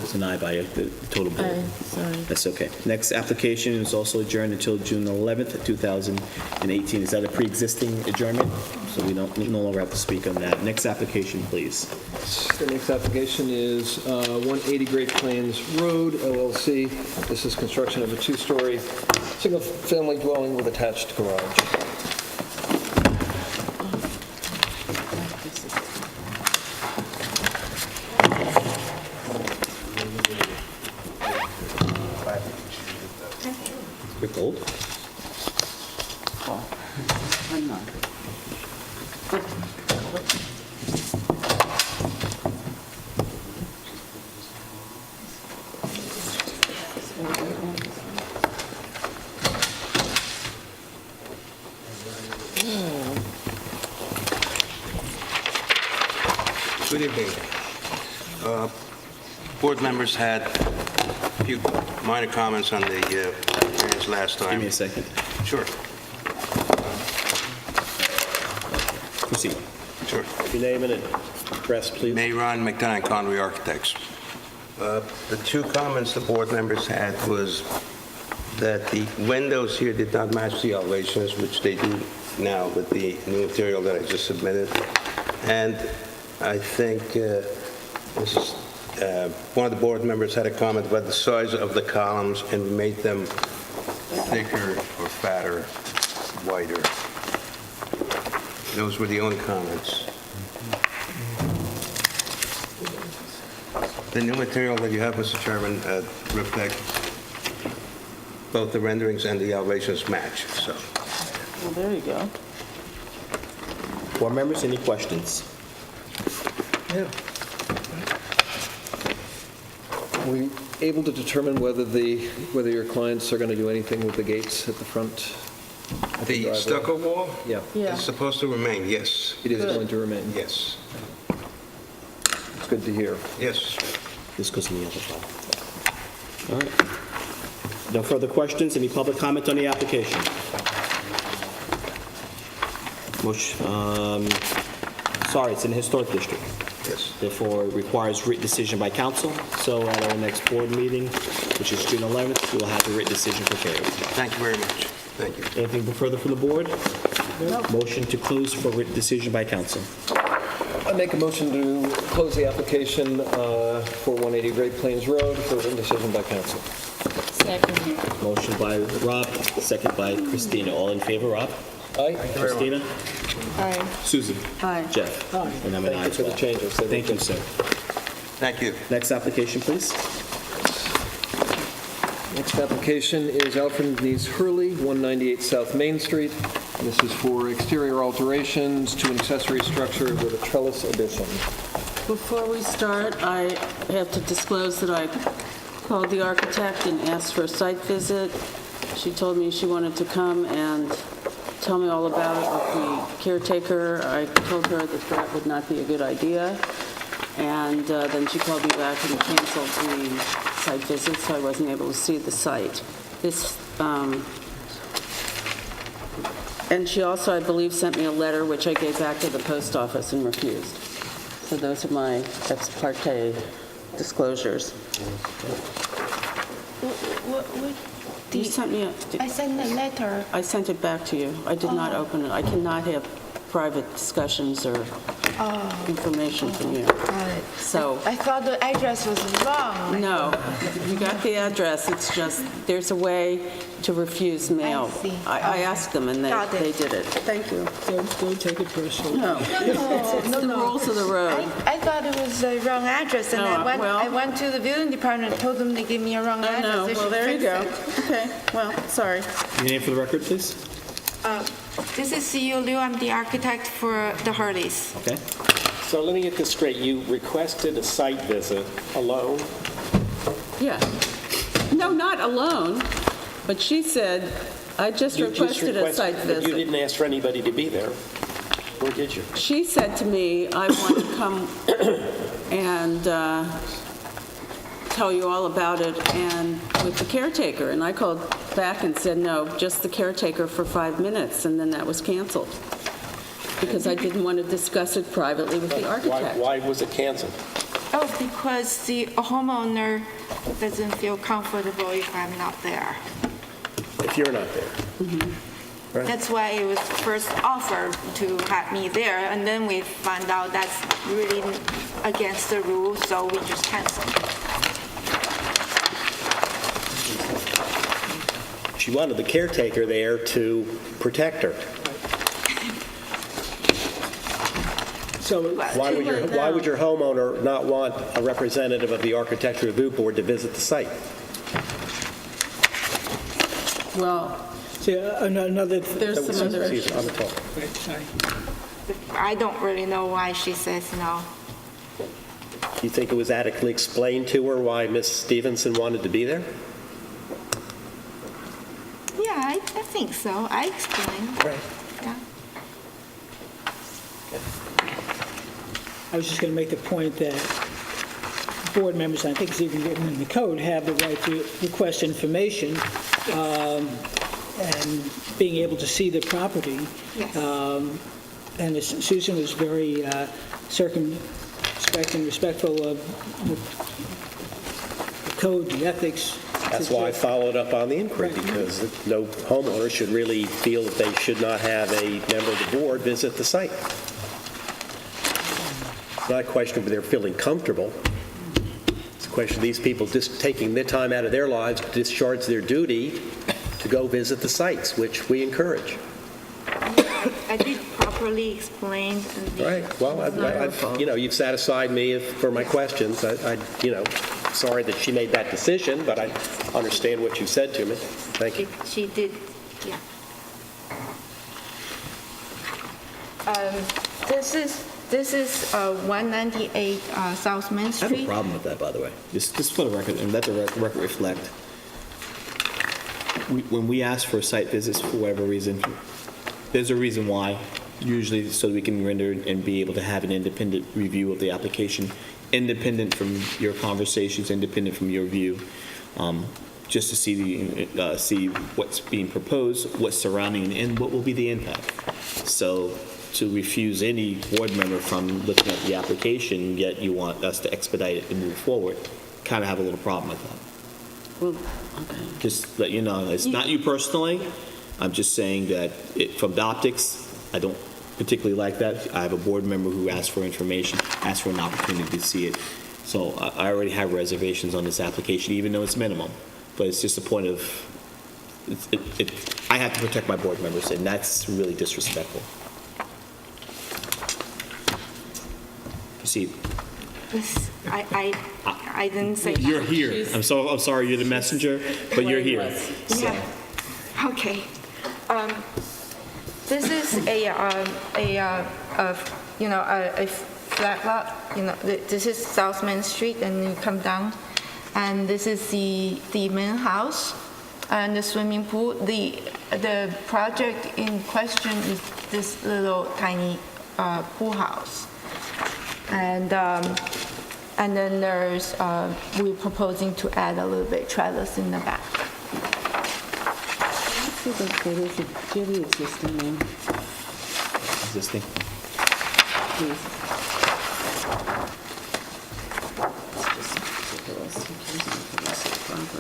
it's an aye by the total board. Aye, sorry. That's okay. Next application is also adjourned until June 11th, 2018. Is that a pre-existing adjournment? So we no longer have to speak on that. Next application, please. The next application is 180 Great Plains Road, LLC. This is construction of a two-story, single-family dwelling with attached garage. You're cold? I'm not. Good evening. Board members had a few minor comments on the variance last time. Give me a second. Sure, Proceed. sure. Your name and address, please. Mayron McDonough, Conway Architects. The two comments the board members had was that the windows here did not match the elevations, which they do now with the new material that I just submitted. And I think one of the board members had a comment about the size of the columns, and we made them thicker or fatter, wider. Those were the only comments. The new material that you have, Mr. Chairman, reflect both the renderings and the elevations match, so. Well, there you go. Board members, any questions? Yeah. Were you able to determine whether your clients are going to do anything with the gates at the front? the The driveway. stucco wall Yeah, Yeah. is supposed to remain, yes. it is going to remain. Yes, It's good to hear. yes. This goes in the other file. All right. No further questions? Any public comment on the application? Motion, sorry, it's in the historic district. Yes. Therefore, it requires written decision by council. So at our next board meeting, which is June 11th, we will have the written decision prepared. Thank you very much. Thank you. Anything further from the board? No. Motion to close for written decision by council. I make a motion to close the application for 180 Great Plains Road for written decision by council. Second. Motion by Rob, second by Christina. All in favor, Rob? Aye. Christina? Aye. Susan? Aye. Jeff? And I'm an aye Thank you as for the well. changes. Thank you, sir. Thank you. Next application, please. Next application is Alfred and Denise Hurley, 198 South Main Street. This is for exterior alterations to an accessory structure with a trellis addition. Before we start, I have to disclose that I called the architect and asked for a site visit. She told me she wanted to come and tell me all about it with the caretaker. I told her that that would not be a good idea. And then she called me back and canceled the site visit, so I wasn't able to see the site. And she also, I believe, sent me a letter, which I gave back to the post office and refused. So those are my ex parte disclosures. You sent me I sent a letter. I sent it back to you. I did not open it. I cannot have private discussions or information from you. Got it. So, I thought the address was wrong. no, you got the address. It's just, there's a way to refuse mail. I see. I asked them, and Got it. they did it. Thank you. Don't take it personally. No, it's the rules of the road. I thought it was the wrong address, and No, I went to the building department and told them they gave me a wrong I address. know. They Well, should there you fix go. it. Okay, well, sorry. Your name for the record, please? This is C.U. Liu, I'm the architect for the Hurleys. Okay. So let me get this straight. You requested a site visit alone? Yeah. No, not alone, but she said, I just You just requested a site requested, but you visit. didn't ask for anybody to be there, or did you? She said to me, I want to come and tell you all about it and with the caretaker. And I called back and said, no, just the caretaker for 5 minutes, and then that was canceled because I didn't want to discuss it privately with the architect. Why was it canceled? Oh, because the homeowner doesn't feel comfortable if I'm not there. If you're not there? Right. That's why it was first offered to have me there, and then we found out that's really against the rules, so we just canceled. She wanted the caretaker there to protect her. So Why would your homeowner not want a representative of the Architecture Review Board to visit the site? Well, see, another, there's some other Excuse issues. me, I'm talking. right, sorry. I don't really know why she says no. You think it was adequately explained to her why Ms. Stevenson wanted to be there? Yeah, I think so. I explained. Right. Yeah. I was just going to make the point that board members, and I think it's even written in the code, have the right to request information and being able to see the property. Yes. And Susan was very circumspect and respectful of the code, the ethics. That's why I followed up on the inquiry, because no homeowner should really feel that they should not have a member of the board visit the site. It's not a question of they're feeling comfortable. It's a question of these people just taking their time out of their lives to discharge their duty to go visit the sites, which we encourage. I did properly explain. Right. Well, you've satisfied me for my questions. Sorry that she made that decision, but I understand what you said to me. Thank you. She did, yeah. This is 198 South Main I have a Street. problem with that, by the way. Just for the record, and let the record reflect. when we ask for site visits for whatever reason, there's a reason why, usually so that we can render and be able to have an independent review of the application, independent from your conversations, independent from your view, just to see what's being proposed, what's surrounding, and what will be the impact. So to refuse any board member from looking at the application, yet you want us to expedite it and move forward, kind of have a little problem with that. Well, okay. Just let you know, it's not you personally. I'm just saying that from the optics, I don't particularly like that. I have a board member who asked for information, asked for an opportunity to see it. So I already have reservations on this application, even though it's minimum. But it's just a point of, I have to protect my board members, and that's really disrespectful. Proceed. I didn't say that. You're here. I'm sorry you're the messenger, but you're here. So. Yeah. Okay. This is a flat lot. This is South Main Street, and you come down, and this is the main house and the swimming pool. The project in question is this little tiny pool house, and then there's we're proposing to add a little bit trellis in the back. See the photos of the existing one, Existing. please.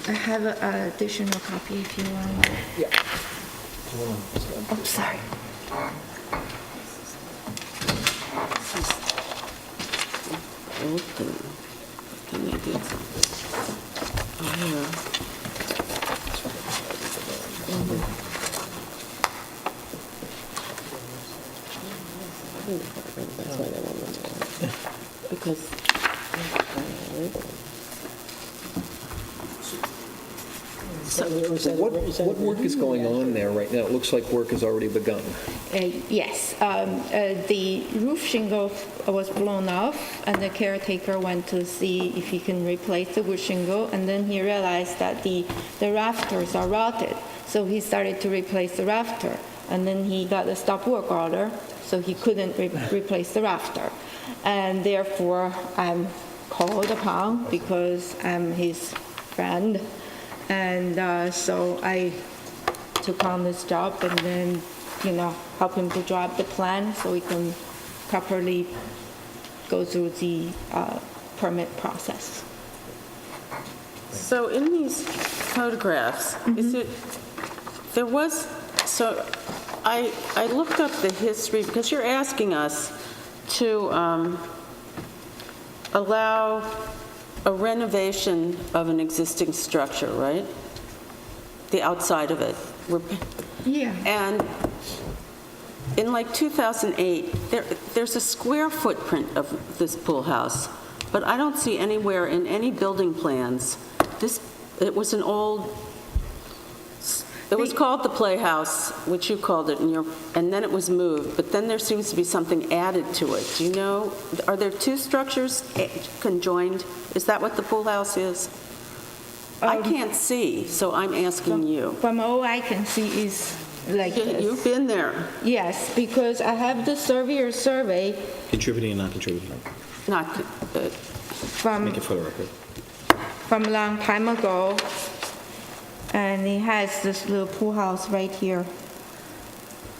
I have an additional copy if you want. Yeah. Oh, sorry. Open. Then they did something. Oh, yeah. That's why they want to. Because. So what work is going on there right now? It looks like work has already begun. Yes, the roof shingle was blown off, and the caretaker went to see if he can replace the wood shingle, and then he realized that the rafters are rotted, so he started to replace the rafter, and then he got a stop work order, so he couldn't replace the rafter, and therefore I'm called upon because I'm his friend, and so I took on this job and then, help him to draw up the plan so we can properly go through the permit process. So in these photographs, is it, there was, so I looked up the history, because you're asking us to allow a renovation of an existing structure, right? The outside of it. Yeah. And in like 2008, there's a square footprint of this pool house, but I don't see anywhere in any building plans. It was an old, it was called the Playhouse, which you called it, and then it was moved, but then there seems to be something added to it. Do you know, are there two structures conjoined? Is that what the pool house is? I can't see, so I'm asking you. From all I can see is like this. You've been there. Yes, because I have the surveyor survey Contributing and not contributing. Not, Make it for the record. from a long time ago, and it has this little pool house right here.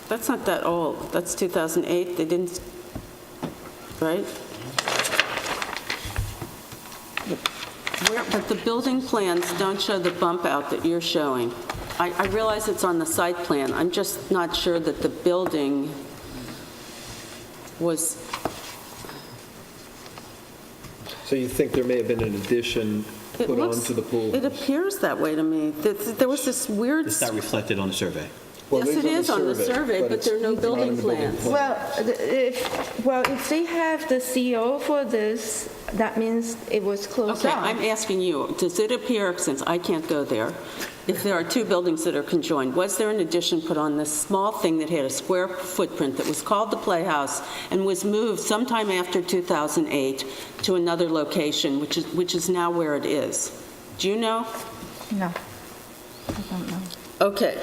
that's not that old. That's 2008. They didn't, right? But the building plans don't show the bump out that you're showing. I realize it's on the site plan. I'm just not sure that the building was, So you think there may have been an addition it put looks, onto the pool? it appears that way to me. There was this weird, It's not reflected on the survey. yes, it is on the survey, but there are no it's not building in the building plans. plan. If they have the CO for this, that means it was closed Okay, off. I'm asking you, does it appear, since I can't go there, if there are two buildings that are conjoined, was there an addition put on this small thing that had a square footprint that was called the Playhouse and was moved sometime after 2008 to another location, which is now where it is? Do you know? No, I don't know. Okay,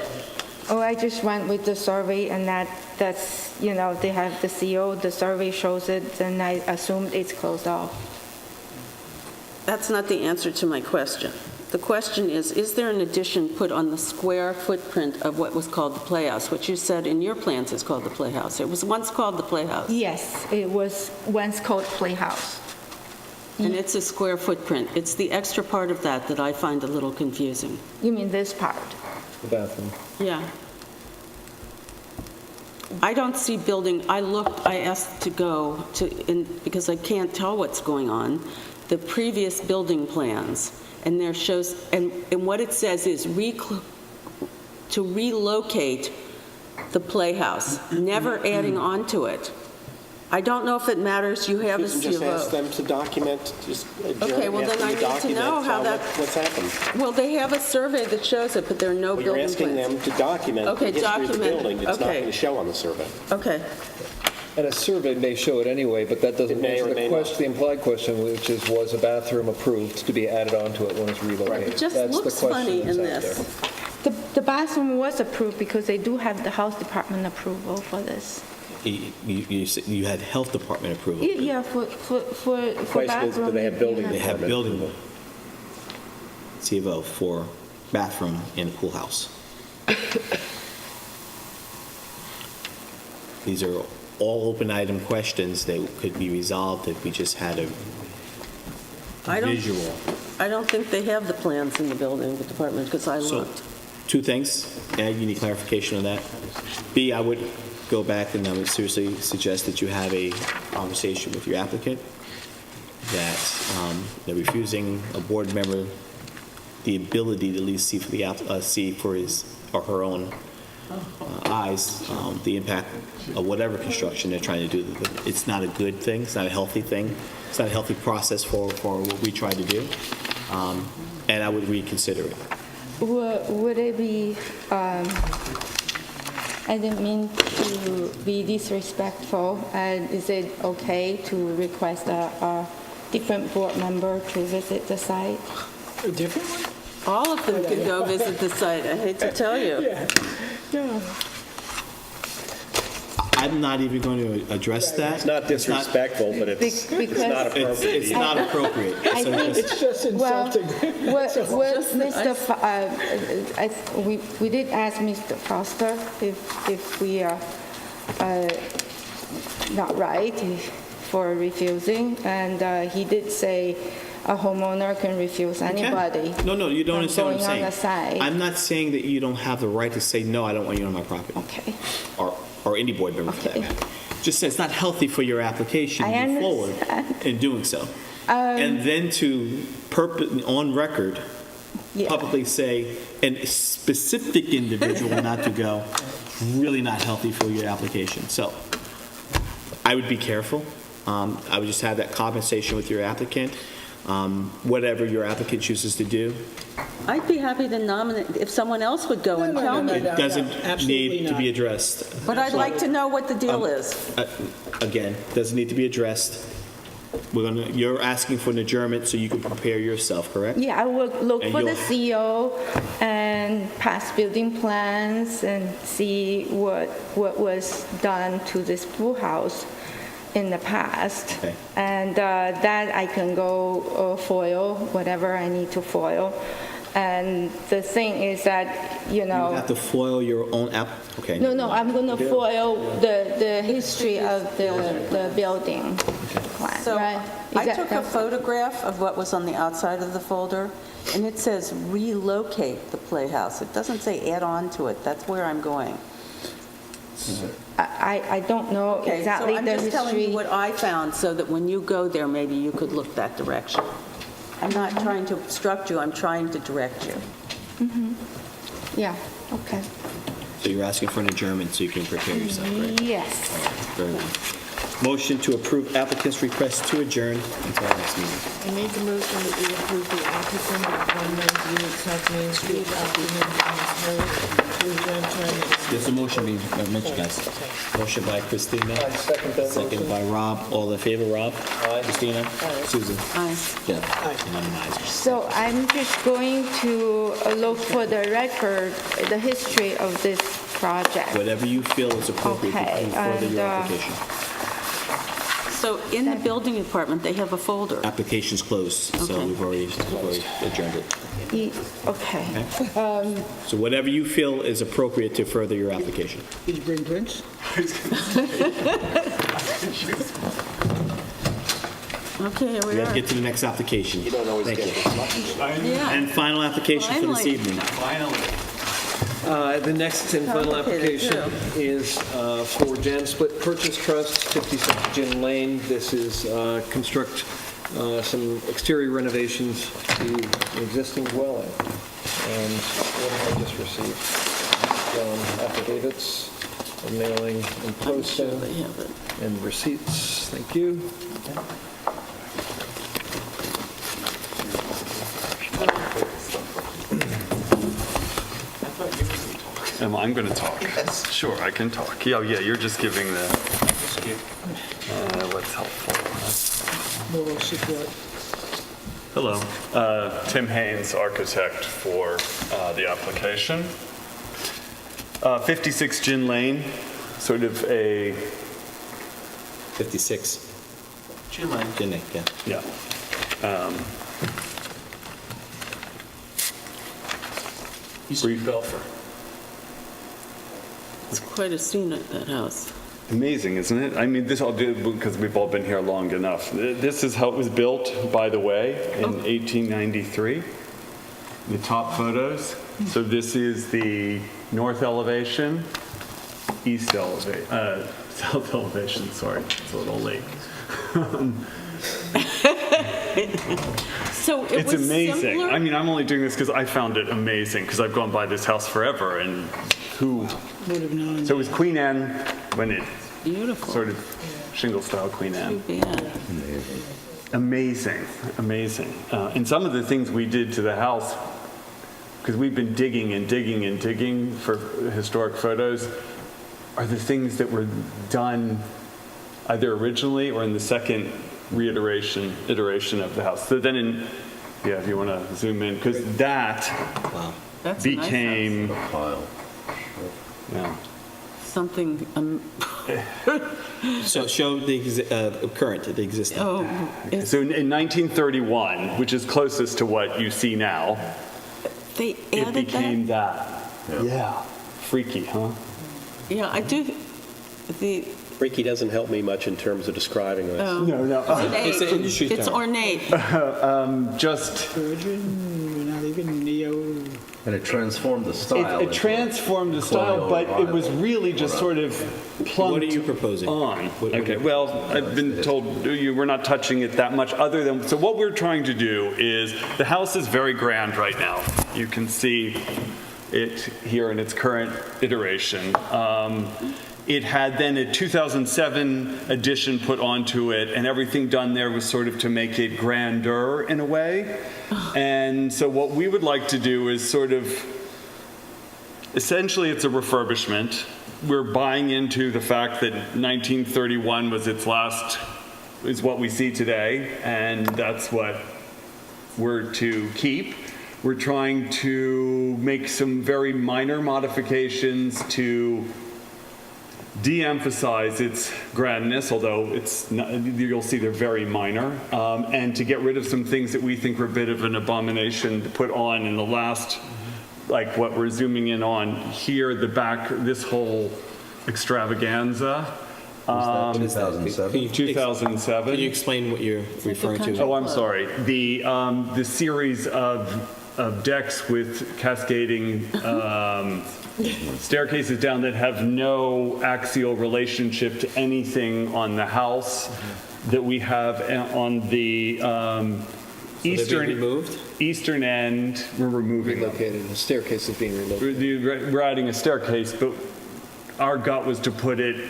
Oh, I just went with the survey, and that's, you know, they have the CO, the survey shows it, and I assumed it's closed off. that's not the answer to my question. The question is there an addition put on the square footprint of what was called the Playhouse, which you said in your plans is called the Playhouse? It was once called the Playhouse. Yes, it was once called Playhouse. And it's a square footprint. It's the extra part of that that I find a little confusing. You mean this part? The bathroom. Yeah. I don't see building, I asked to go to, because I can't tell what's going on, the previous building plans, and there shows, and what it says is to relocate the Playhouse, never adding on to it. I don't know if it matters, you have a Just ask CFO. them to document, just adjourn, Okay, well, ask then them I need to know how that- what's happened. Well, they have a survey that shows it, but there are no Well, you're building asking plans. them to document the Okay, history of the document it. building. It's not Okay. going to show on the survey. Okay. And a survey may show it anyway, but that doesn't It may answer or the may question, not. the implied question, which is, was a bathroom approved to be added onto it when it's relocated? It just That's the looks question funny that's in out this. there. The bathroom was approved because they do have the health department approval for this. You had health department approval. Yeah, for Question is, do bathroom. they have building? They have department building approval? CFO for bathroom in a pool house. These are all open item questions that could be resolved if we just had a I don't- visual. I don't think they have the plans in the building department, because I So, looked. two things. A, you need clarification on that. B, I would go back and I would seriously suggest that you have a conversation with your applicant, that they're refusing a board member the ability to at least see for see for his or her own eyes the impact of whatever construction they're trying to do. It's not a good thing. It's not a healthy thing. It's not a healthy process for what we try to do. And I would reconsider it. Would it be, I didn't mean to be disrespectful, is it okay to request a different board member to visit the site? A different one? All of them can go visit the site, I hate to tell you. Yeah. I'm not even going to address that. It's not disrespectful, but it's not Because appropriate. It's not appropriate. I So think, It's just well, insulting. what Mr. We did ask Mr. Foster if we are not right for refusing, and he did say a homeowner can refuse anybody. No, you don't from understand what I'm going on the saying. site. I'm not saying that you don't have the right to say, no, I don't want you on my property, Okay. or any board member for that Okay. matter. Just say it's not healthy for your application I to move forward understand. in doing so. And then to, on record, Yeah. publicly say, and a specific individual not to go, really not healthy for your application. So I would be careful. I would just have that conversation with your applicant, whatever your applicant chooses to do. I'd be happy to nominate, if someone else would go and tell me. It doesn't absolutely need to be not. addressed. But I'd like to know what the deal is. Again, doesn't need to be addressed. You're asking for an adjournment so you can prepare yourself, correct? Yeah, I will look And for the you'll- CO and past building plans and see what was done to this pool house in the past. Okay. And that I can go foil, whatever I need to foil. And the thing is that, you You know, have to foil your own app, okay. no, I'm going to foil the history of the building plan, So right? Is I that- took a photograph of what was on the outside of the folder, and it says relocate the Playhouse. It doesn't say add on to it. That's where I'm going. I don't know Okay, exactly so I'm the just telling you history. what I found, so that when you go there, maybe you could look that direction. I'm not trying to obstruct you, I'm trying to direct you. Yeah, okay. So you're asking for an adjournment so you can prepare yourself, right? Yes. Very well. Motion to approve applicant's request to adjourn until our next meeting. I make the motion that we approve the applicant of 198 South Main Street, applicant to adjourn to our next. There's a motion being mentioned, guys. Motion by Christina. I second that Second motion. by Rob. All in favor, Rob? Aye. Christina? Susan? Aye. Jeff? And I'm an aye. So I'm just going to look for the record, the history of this project. Whatever you feel is appropriate to Okay, move further and, your application. So in the building department, they have a folder. Application's closed, so Okay. we've already adjourned it. Okay. So whatever you feel is appropriate to further your application. Did you bring drinks? Okay, here we We have to are. get to the next application. You don't always get it. Yeah. And final application for this Finally. evening. The next and final Complicated, application is for Jan Split Purchase Trust, 56 Gin Lane. This is construct some exterior renovations to the existing dwelling. And what did I just receive? Affidavits, of mailing and I'm posting, sure they have it. and receipts. Thank you. I'm going to talk. Sure, I can talk. Yeah, you're just giving the, what's helpful. Moral support. Hello, Tim Haynes, architect for the application. 56 Gin Lane, sort of a, 56. Gin Lane. Gin Lane, yeah. yeah. Brief Belfer. It's quite a scene at that house. Amazing, isn't it? I mean, this I'll do because we've all been here long enough. This is how it was built, by the way, in 1893. The top photos. So this is the north elevation, east elevation, south elevation, sorry, it's a little late. So it It's was amazing. simpler? I mean, I'm only doing this because I found it amazing, because I've gone by this house forever, and who... Would have known. So it was Queen Anne when it Beautiful. sort of shingle-style Queen Anne. Too bad. Amazing, amazing. And some of the things we did to the house, because we've been digging and digging and digging for historic photos, are the things that were done either originally or in the second iteration of the house. So then yeah, if you want to zoom in, because that That's a nice became, Pile. yeah. something, So show the current, the existing. oh, it's, So in 1931, which is closest to what you see now, they it added became that? that. Yeah. Freaky, huh? Yeah, I do, the, Freaky doesn't help me much in terms of describing this. oh. No. It's an industry It's term. ornate. Just, Virgin, not even neo. And it transformed the style. it transformed the style, but it was really just sort of plunked What are you proposing? on. What- Okay, well, I've been told we're not touching it that much other than, so what we're trying to do is, the house is very grand right now. You can see it here in its current iteration. It had then a 2007 addition put onto it, and everything done there was sort of to make it grander in a way. And so what we would like to do is sort of, essentially it's a refurbishment. We're buying into the fact that 1931 was its last, is what we see today, and that's what we're to keep. We're trying to make some very minor modifications to de-emphasize its grandness, although it's not, you'll see they're very minor, and to get rid of some things that we think were a bit of an abomination to put on in the last, like what we're zooming in on here, the back, this whole extravaganza. What is that? 2007? Can you- 2007. Can you explain what you're referring to? Oh, I'm sorry. The series of decks with cascading staircases down that have no axial relationship to anything on the house that we have on the eastern end. We're removing them. Relocated, the staircase is being relocated. We're adding a staircase, but our gut was to put it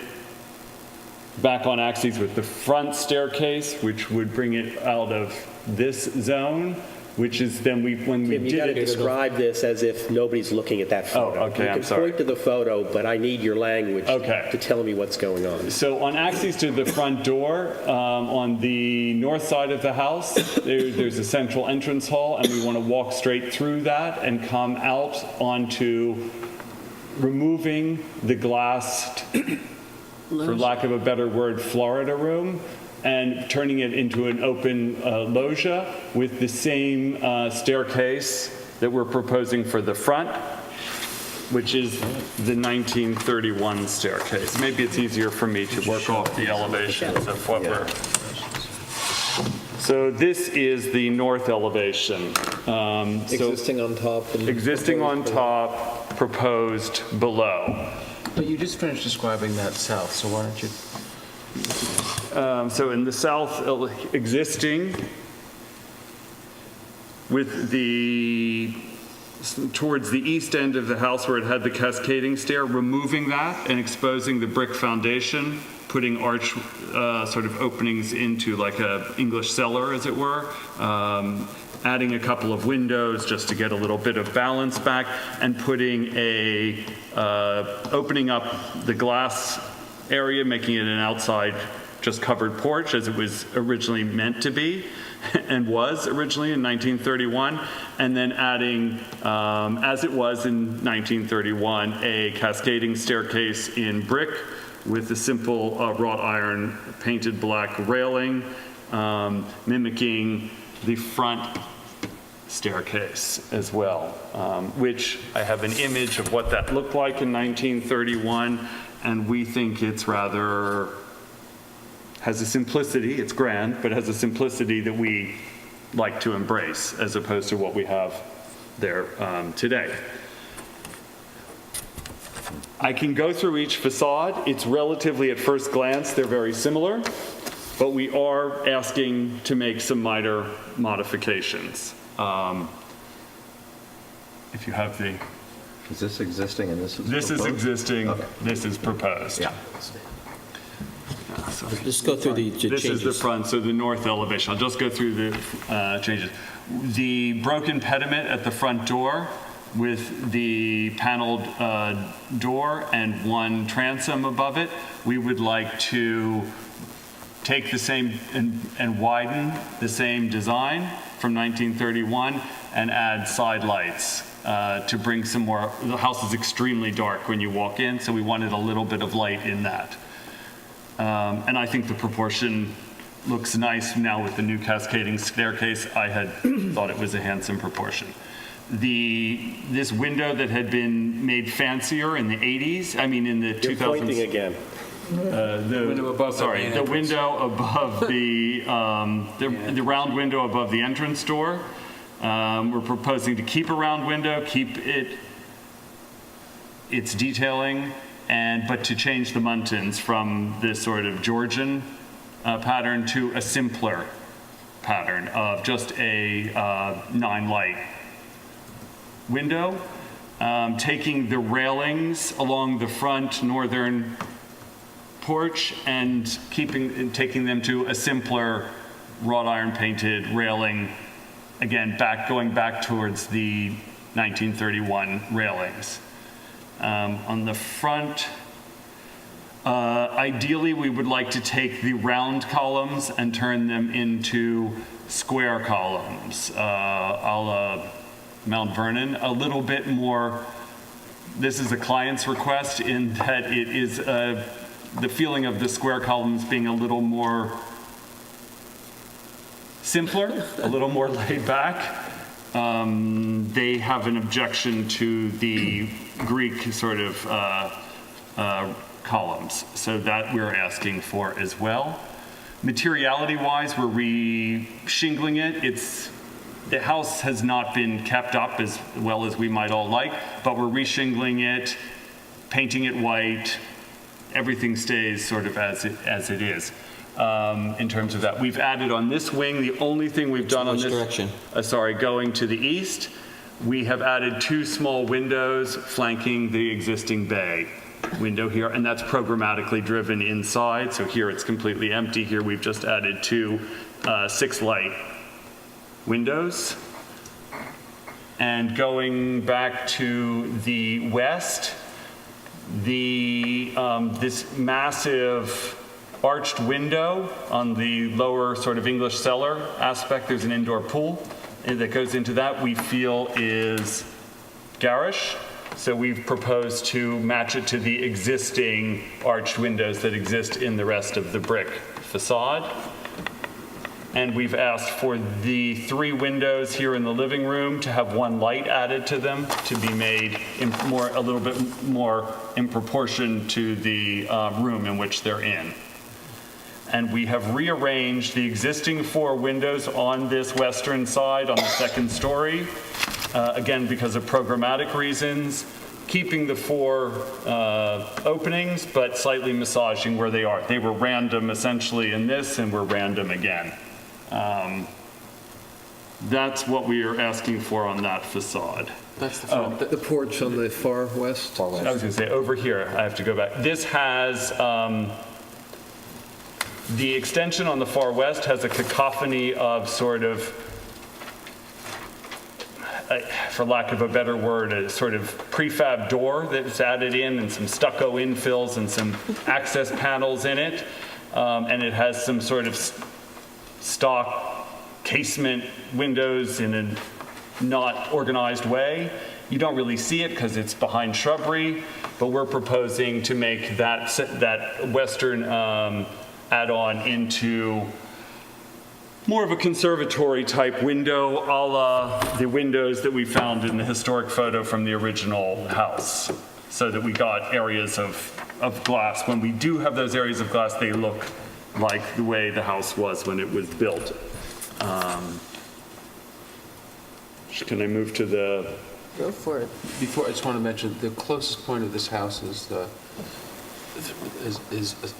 back on axes with the front staircase, which would bring it out of this zone, which is then when we Tim, you did got to it. describe this as if nobody's looking at that photo. Oh, okay, I'm sorry. You can point to the photo, but I need your language to tell me what's going on. So on axes to the front door, on the north side of the house, there's a central entrance hall, and we want to walk straight through that and come out onto removing the glassed, for lack of a better word, Florida room, and turning it into an open loggia with the same staircase that we're proposing for the front, which is the 1931 staircase. Maybe it's easier for me to work off the elevations of what we're... So this is the north elevation. Existing on top. And existing on top, proposed below. But you just finished describing that south, so why don't you... So in the south, existing with towards the east end of the house where it had the cascading stair, removing that and exposing the brick foundation, putting arch sort of openings into like a English cellar, as it were, adding a couple of windows just to get a little bit of balance back, and putting opening up the glass area, making it an outside just covered porch as it was originally meant to be and was originally in 1931, and then adding, as it was in 1931, a cascading staircase in brick with a simple wrought iron painted black railing, mimicking the front staircase as well, which I have an image of what that looked like in 1931, and we think it's rather, has a simplicity, it's grand, but has a simplicity that we like to embrace as opposed to what we have there today. I can go through each facade. It's relatively, at first glance, they're very similar, but we are asking to make some minor modifications. If you have the... Is this existing and this is proposed? This is existing, Okay. This is proposed. Yeah. So Just go through the changes. This is the front, so the north elevation. I'll just go through the changes. The broken pediment at the front door with the paneled door and one transom above it, we would like to take the same and widen the same design from 1931 and add side lights to bring some more. The house is extremely dark when you walk in, so we wanted a little bit of light in that. And I think the proportion looks nice now with the new cascading staircase. I had thought it was a handsome proportion. This window that had been made fancier in the 80s, I mean in the 2000s. You're pointing again. The window above the window above the round window above the entrance door. We're proposing to keep a round window, keep its detailing, but to change the muntins from this sort of Georgian pattern to a simpler pattern of just a 9-light window, taking the railings along the front northern porch and taking them to a simpler wrought iron painted railing, again going back towards the 1931 railings. On the front, ideally we would like to take the round columns and turn them into square columns, a la Mount Vernon, a little bit more. This is a client's request in that it is the feeling of the square columns being a little more simpler, a little more laid back. They have an objection to the Greek sort of columns, so that we're asking for as well. Materiality-wise, we're re-shingling it. The house has not been kept up as well as we might all like, but we're re-shingling it, painting it white. Everything stays sort of as it is. In terms of that, we've added on this wing, the only thing we've done on this direction? Going to the east, we have added 2 small windows flanking the existing bay window here, and that's programmatically driven inside. So here it's completely empty. Here we've just added 2 6-light windows. And going back to the west, this massive arched window on the lower sort of English cellar aspect, there's an indoor pool that goes into that, we feel is garish. So we've proposed to match it to the existing arched windows that exist in the rest of the brick facade. And we've asked for the 3 windows here in the living room to have 1 light added to them to be made a little bit more in proportion to the room in which they're in. And we have rearranged the existing 4 windows on this western side on the 2nd story, again, because of programmatic reasons, keeping the 4 openings, but slightly massaging where they are. They were random essentially in this, and were random again. That's what we are asking for on that facade. That's the front. The porch on the far west? I was going to say, over here, I have to go back. This has, the extension on the far west has a cacophony of sort of, for lack of a better word, a sort of prefab door that's added in, and some stucco infills and some access panels in it. And it has some sort of stock casement windows in a not organized way. You don't really see it because it's behind shrubbery, but we're proposing to make that western add-on into more of a conservatory type window, a la the windows that we found in the historic photo from the original house, so that we got areas of glass. When we do have those areas of glass, they look like the way the house was when it was built. Can I move to the... Go for it. Before, I just want to mention, the closest point of this house is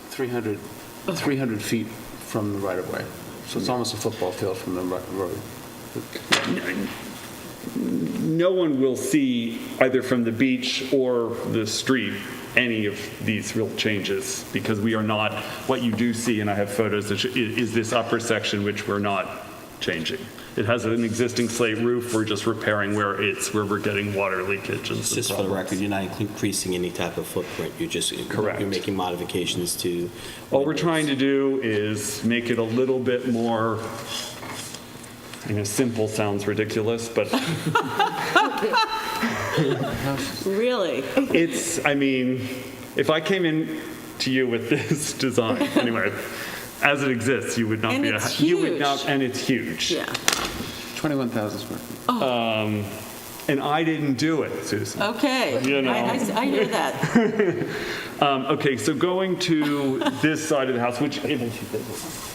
300 feet from the right-of-way. So it's almost a football field from the road. No one will see, either from the beach or the street, any of these real changes, because we are not, what you do see, and I have photos, is this upper section, which we're not changing. It has an existing slate roof. We're just repairing where we're getting water leakage and some Just for the problems. record, you're not increasing any type of footprint. You're just Correct. You're making modifications to. All we're trying to do is make it a little bit more, simple sounds ridiculous, but Really? if I came in to you with this design, anyway, as it exists, you would not And be it's you would huge. not, and it's huge. Yeah. 21,000 square feet. And I didn't do it, Susan. Okay. You know. I hear that. Okay, so going to this side of the house,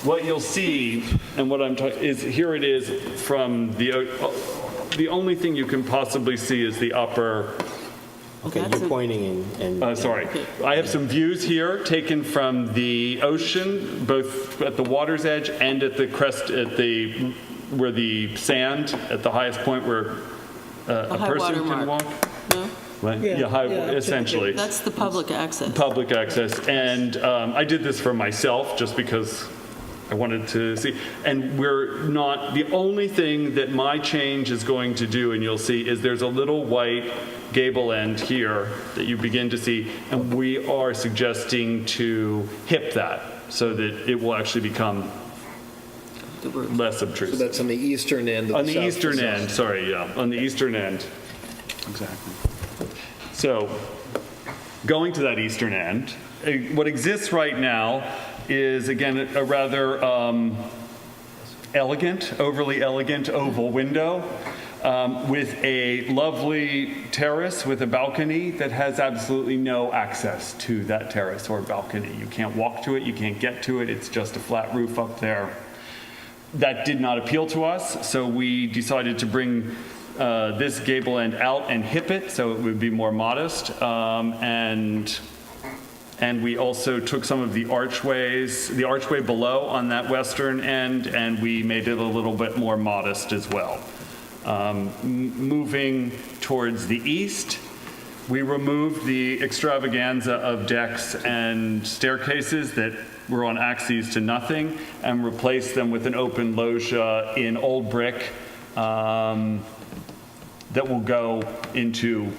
what you'll see, and what I'm talking is, here it is from the only thing you can possibly see is the upper. Okay, you're pointing and. Sorry. I have some views here taken from the ocean, both at the water's edge and at the crest, where the sand, at the highest point where a person can walk. No? Right? Yeah, Essentially. That's the public access. Public access. And I did this for myself just because I wanted to see. And we're not, the only thing that my change is going to do, and you'll see, is there's a little white gable end here that you begin to see, and we are suggesting to hip that so that it will actually become less obtrusive. So that's on the eastern end of the On the south eastern facade. end, sorry, yeah, on the eastern end. Exactly. So, going to that eastern end, what exists right now is, again, a rather overly elegant oval window with a lovely terrace with a balcony that has absolutely no access to that terrace or balcony. You can't walk to it, you can't get to it, it's just a flat roof up there. That did not appeal to us, so we decided to bring this gable end out and hip it so it would be more modest. And we also took some of the archway below on that western end, and we made it a little bit more modest as well. Moving towards the east, We removed the extravaganza of decks and staircases that were on axes to nothing and replaced them with an open loggia in old brick that will go into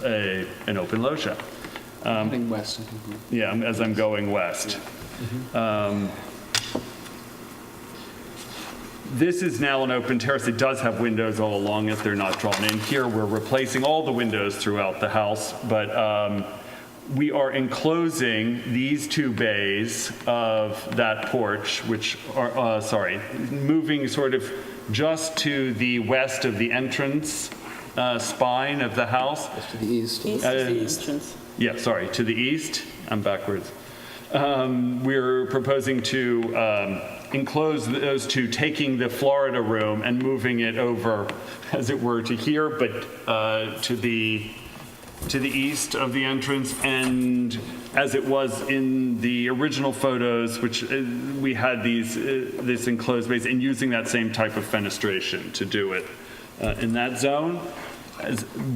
an open loggia. Heading west, I think. Yeah, as I'm going west. This is now an open terrace. It does have windows all along it. They're not drawn in here. We're replacing all the windows throughout the house, but we are enclosing these 2 bays of that porch, which are, moving sort of just to the west of the entrance spine of the house. To the east. East is the entrance. Yeah, sorry, to the east. I'm backwards. We're proposing to enclose those 2, taking the Florida room and moving it over, as it were, to here, but to the east of the entrance, and as it was in the original photos, which we had this enclosed space, and using that same type of fenestration to do it in that zone.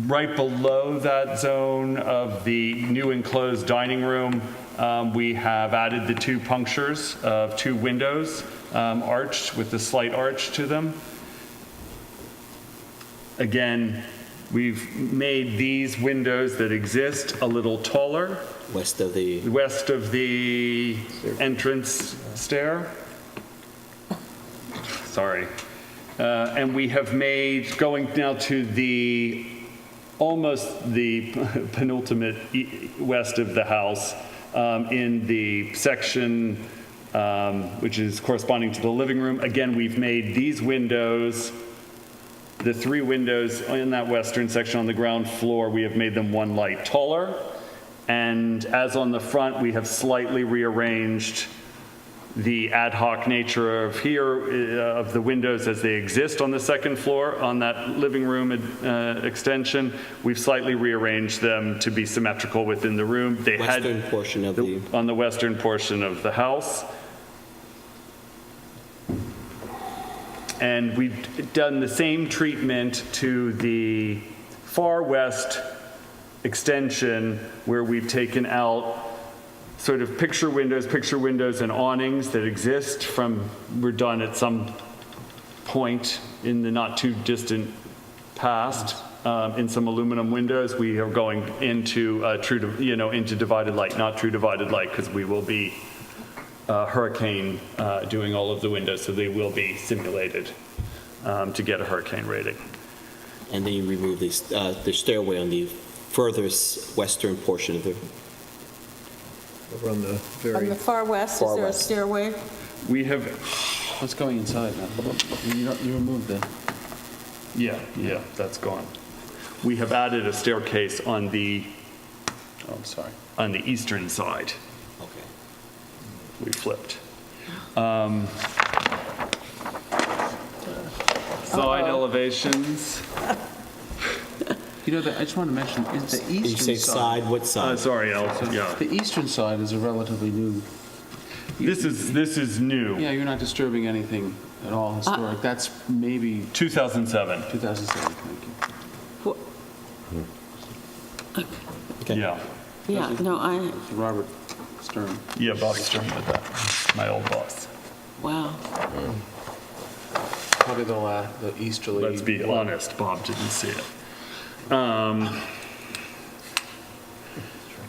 Right below that zone of the new enclosed dining room, we have added the 2 punctures of 2 windows, arched with a slight arch to them. Again, we've made these windows that exist a little taller. West of the entrance stair. Sorry. And we have made, going now to the, almost the penultimate west of the house, in the section which is corresponding to the living room. Again, we've made these windows, the 3 windows in that western section on the ground floor, we have made them 1 light taller. And as on the front, we have slightly rearranged the ad hoc nature of here, of the windows as they exist on the second floor on that living room extension. We've slightly rearranged them to be symmetrical within the room. They Western portion of the... On the western portion of the house. And we've done the same treatment to the far west extension where we've taken out sort of picture windows and awnings that exist were done at some point in the not too distant past. In some aluminum windows, we are going into into divided light, not true divided light, because we will be hurricane doing all of the windows, so they will be simulated to get a hurricane rating. And then you remove the stairway on the furthest western portion of the... Over on the On the far west, is there a stairway? We have... What's going inside now? You removed the... Yeah, that's gone. We have added a staircase on the... Oh, I'm sorry. On the eastern side. Okay. We flipped. Side elevations. You know, I just want to mention, is the eastern You say side, what side? Sorry, yeah. The eastern side is a relatively new... This is new. Yeah, you're not disturbing anything at all historic. That's maybe... 2007. 2007, thank you. Okay. Yeah. Yeah, no, Robert Stern. Yeah, Bob Stern did that. My old boss. wow. Probably the easterly... Let's be honest, Bob didn't see it.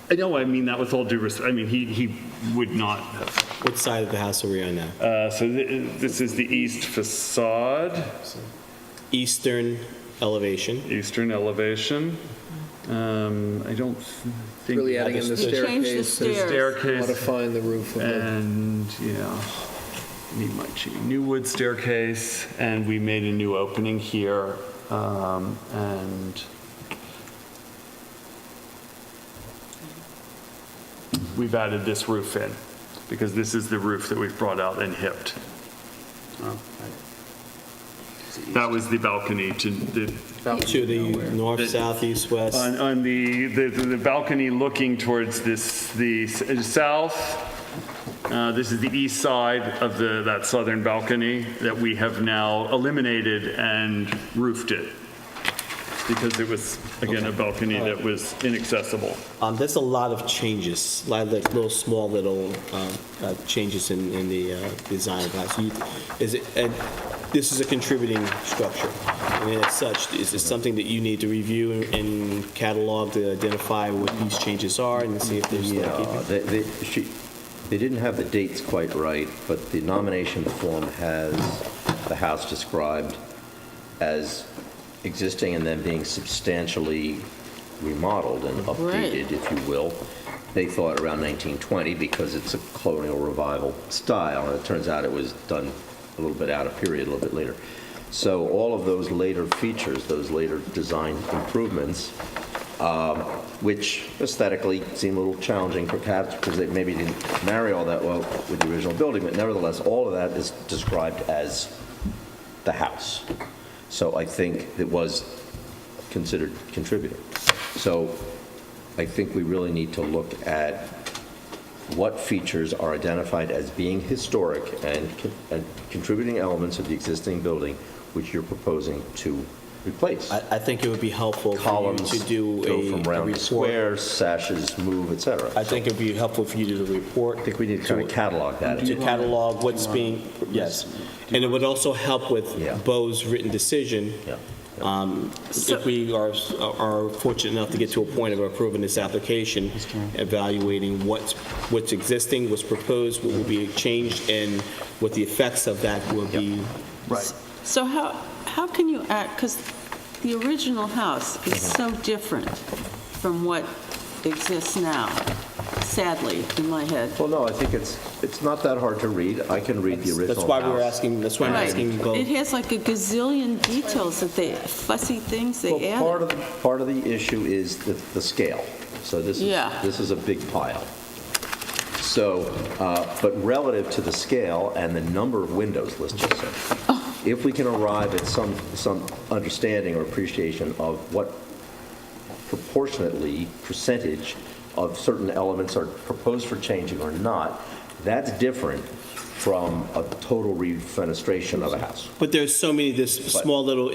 I know, I mean that with all due respect. I mean, he would not have. What side of the house are we on now? So this is the east facade. Eastern elevation. Eastern elevation. I don't think... Really adding in the You changed the staircase. stairs. Modifying the roof of the... And, need my new wood staircase, and we made a new opening here, and we've added this roof in, because this is the roof that we've brought out and hipped. Oh, That was the balcony to the... To the north, south, east, west. On the balcony looking towards the south, this is the east side of that southern balcony that we have now eliminated and roofed it. because it was, again, a balcony that was inaccessible. There's a lot of changes, a lot of like little, small little changes in the design of the house. And this is a contributing structure. I mean, as such, is this something that you need to review and catalog to identify what these changes are and see if there's... They didn't have the dates quite right, but the nomination form has the house described as existing and then being substantially remodeled and updated, if you will. They thought around 1920 because it's a colonial revival style, and it turns out it was done a little bit out of period, a little bit later. So all of those later features, those later design improvements, which aesthetically seem a little challenging perhaps because they maybe didn't marry all that well with the original building, but nevertheless, all of that is described as the house. So I think it was considered contributing. So I think we really need to look at what features are identified as being historic and contributing elements of the existing building which you're proposing to replace. I think it would be helpful Columns for you to do go a from round to report. square, sashes move, et cetera. I think it would be helpful for you to do a report. I think we need to kind of catalog that. To catalog what's being, yes. And it would also help with Bo's written decision. If we are fortunate enough to get to a point of approving this application, evaluating what's existing, what's proposed, what will be changed, and what the effects of that will be. Right. So how can you act, because the original house is so different from what exists now, sadly, in my head. Well, no, I think it's not that hard to read. I can read the original That's why we were house. asking, that's why I'm asking Bo. It has like a gazillion details fussy things they added. Well, part of the issue is the scale. So this is a big pile. So, but relative to the scale and the number of windows, let's just say, if we can arrive at some understanding or appreciation of what proportionately percentage of certain elements are proposed for changing or not, that's different from a total refenestration of a house. But there's so many, this small little,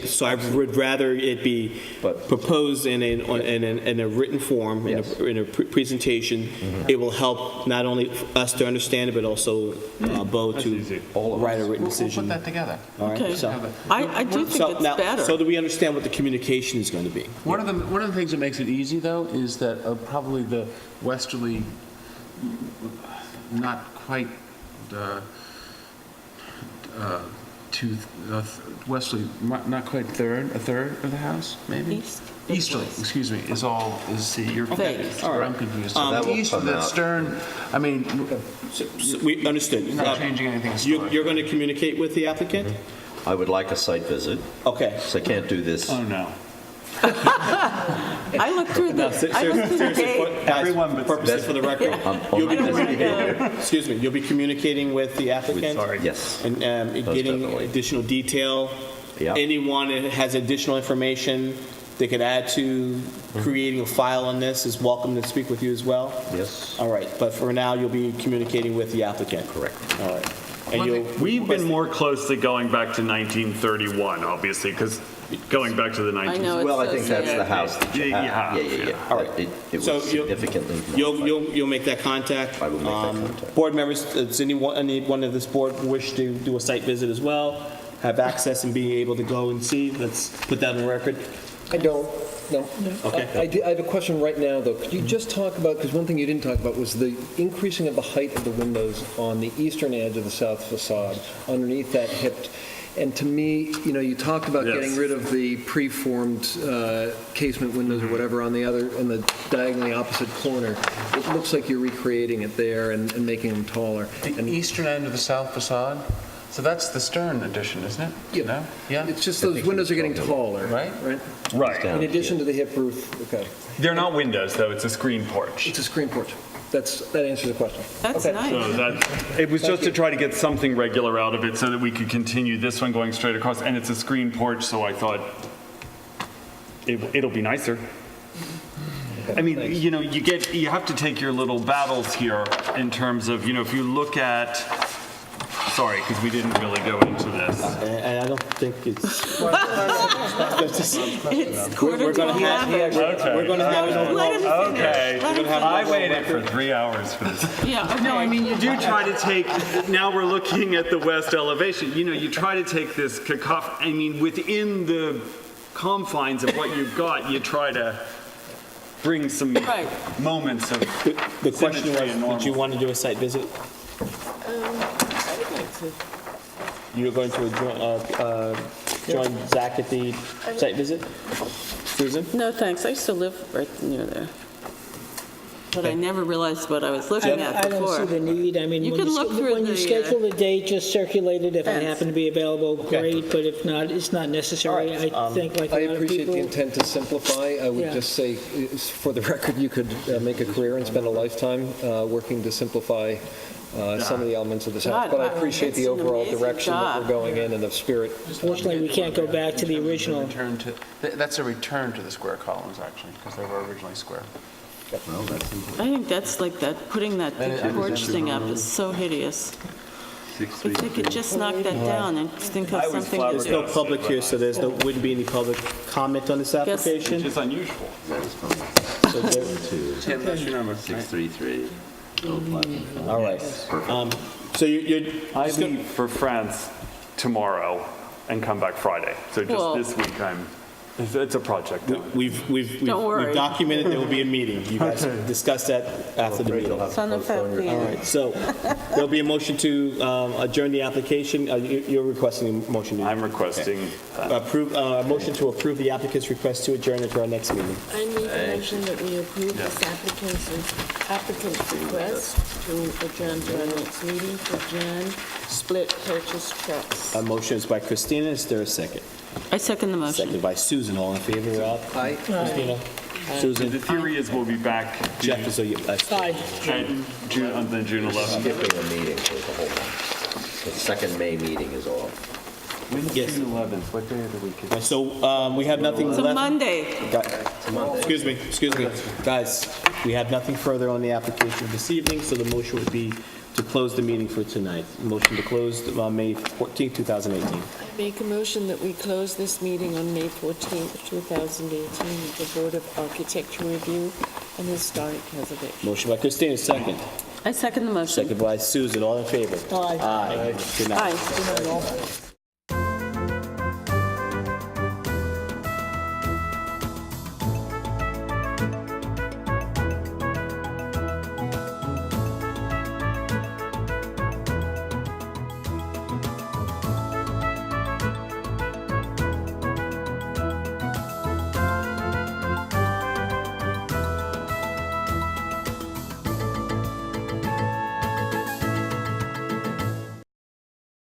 so I would rather it be proposed in a written form, in a presentation. It will help not only us to understand it, but also Bo to write a written decision. We'll put that together. All right. Okay. So, I do think it's better. So do we understand what the communication is going to be? One of the things that makes it easy, though, is that probably the westerly, not quite westerly, not quite a third of the house, maybe? Easterly, excuse me, is you're Phase. I'm confused. So that will East of come that out. stern, I mean, So we understood. you're not changing anything historic. You're going to communicate with the applicant? I would like a site visit, Okay. so I can't do this. Oh, no. I looked through the date. Everyone, purposes for the record, you'll be communicating with the applicant? Yes. And getting definitely. additional detail? Yeah. Anyone that has additional information they could add to creating a file on this is welcome to speak with you as well? Yes. All right, but for now, you'll be communicating with the applicant? Correct. All right. And We've been more closely going back to 1931, obviously, because going back to the 19th. I know, it's Well, I so think that's sad. the house that you have. Yeah. All right. It So was significantly modified. You'll make that contact? I will make that contact. Board members, does anyone of this board wish to do a site visit as well? Have access and be able to go and see? Let's put that on the record. I don't, no. Okay. I have a question right now, though. Could you just talk about, because one thing you didn't talk about was the increasing of the height of the windows on the eastern edge of the south facade, underneath that hip. And to me, you talked about getting rid of the preformed casement windows or whatever on the diagonally opposite corner. It looks like you're recreating it there and making them taller. The eastern end of the south facade, so that's the stern addition, isn't it? Yeah. No? Yeah? It's just those windows are getting taller. Right? Right. In addition to the hip roof, okay. They're not windows, though. It's a screen porch. It's a screen porch. That answers the question. That's Okay. nice. It was just to try to get something regular out of it so that we could continue this one going straight across. And it's a screen porch, so I thought it'll be nicer. I mean, you have to take your little battles here in terms of, if you look at sorry, because we didn't really go into this. And I don't think it's, It's quarter we're to going to have, 11. we're going to have an Let him finish. Okay, Let him I waited for 3 hours for this. Yeah, okay. No, I mean, you do try to take, now we're looking at the west elevation, you try to take this cacophony, I mean, within the confines of what you've got, you try to bring some Right. moments of the question symmetry and was, would you normal. want to do a site visit? I would like to. You're going to join Zach at the site visit? Susan? No, thanks. I used to live right near there. But I never realized what I was looking at I don't before. see the need. I mean, You when can look through when you the, schedule a date, just circulate it. If I fence. happen to be available, great, but if not, it's not necessary. I think like a I lot of appreciate the people. intent to simplify. I would Yeah. just say, for the record, you could make a career and spend a lifetime working to simplify some of the elements of this house. God, But I wow, appreciate that's the an overall amazing direction that job. we're going in and the spirit. Fortunately, we can't go back to the original. Return to, that's a return to the square columns, actually, because they were originally square. I think that's like that, putting that big porch thing up is so hideous. If they could just knock that down and think of something to There's no do. public here, so wouldn't be any public comment on this application. Which is unusual. So there- Tim, that's your number. 633. All right. So you're I just gonna- leave for France tomorrow and come back Friday. So Well- just this week, it's a project. we've Don't worry. documented there will be a meeting. You guys discuss that after the meeting. It's on the 15th. All right, so there'll be a motion to adjourn the application. You're requesting a motion. I'm requesting Motion to approve the applicant's request to adjourn until our next meeting. I make a motion that we approve this applicant's request to adjourn to our next meeting for Jan Split Purchase Trucks. A motion is by Christina. Is there a second? I second the motion. Second by Susan. All in favor, Rob? Aye. Christina? Susan? The theory is we'll be back Jeff, is you? Aye. on the June 11th. Skipping a meeting for the whole month. The second May meeting is off. Yes. June 11th, what day of the week is it? So we have nothing It's a left. Monday. Excuse me. Guys, we have nothing further on the application this evening, so the motion would be to close the meeting for tonight. Motion to close on May 14th, 2018. I make a motion that we close this meeting on May 14th, 2018, with the Board of Architecture Review and Historic Preservation. Motion by Christina, second. I second the motion. Second by Susan. All in favor? Aye. Aye. Good night. Aye.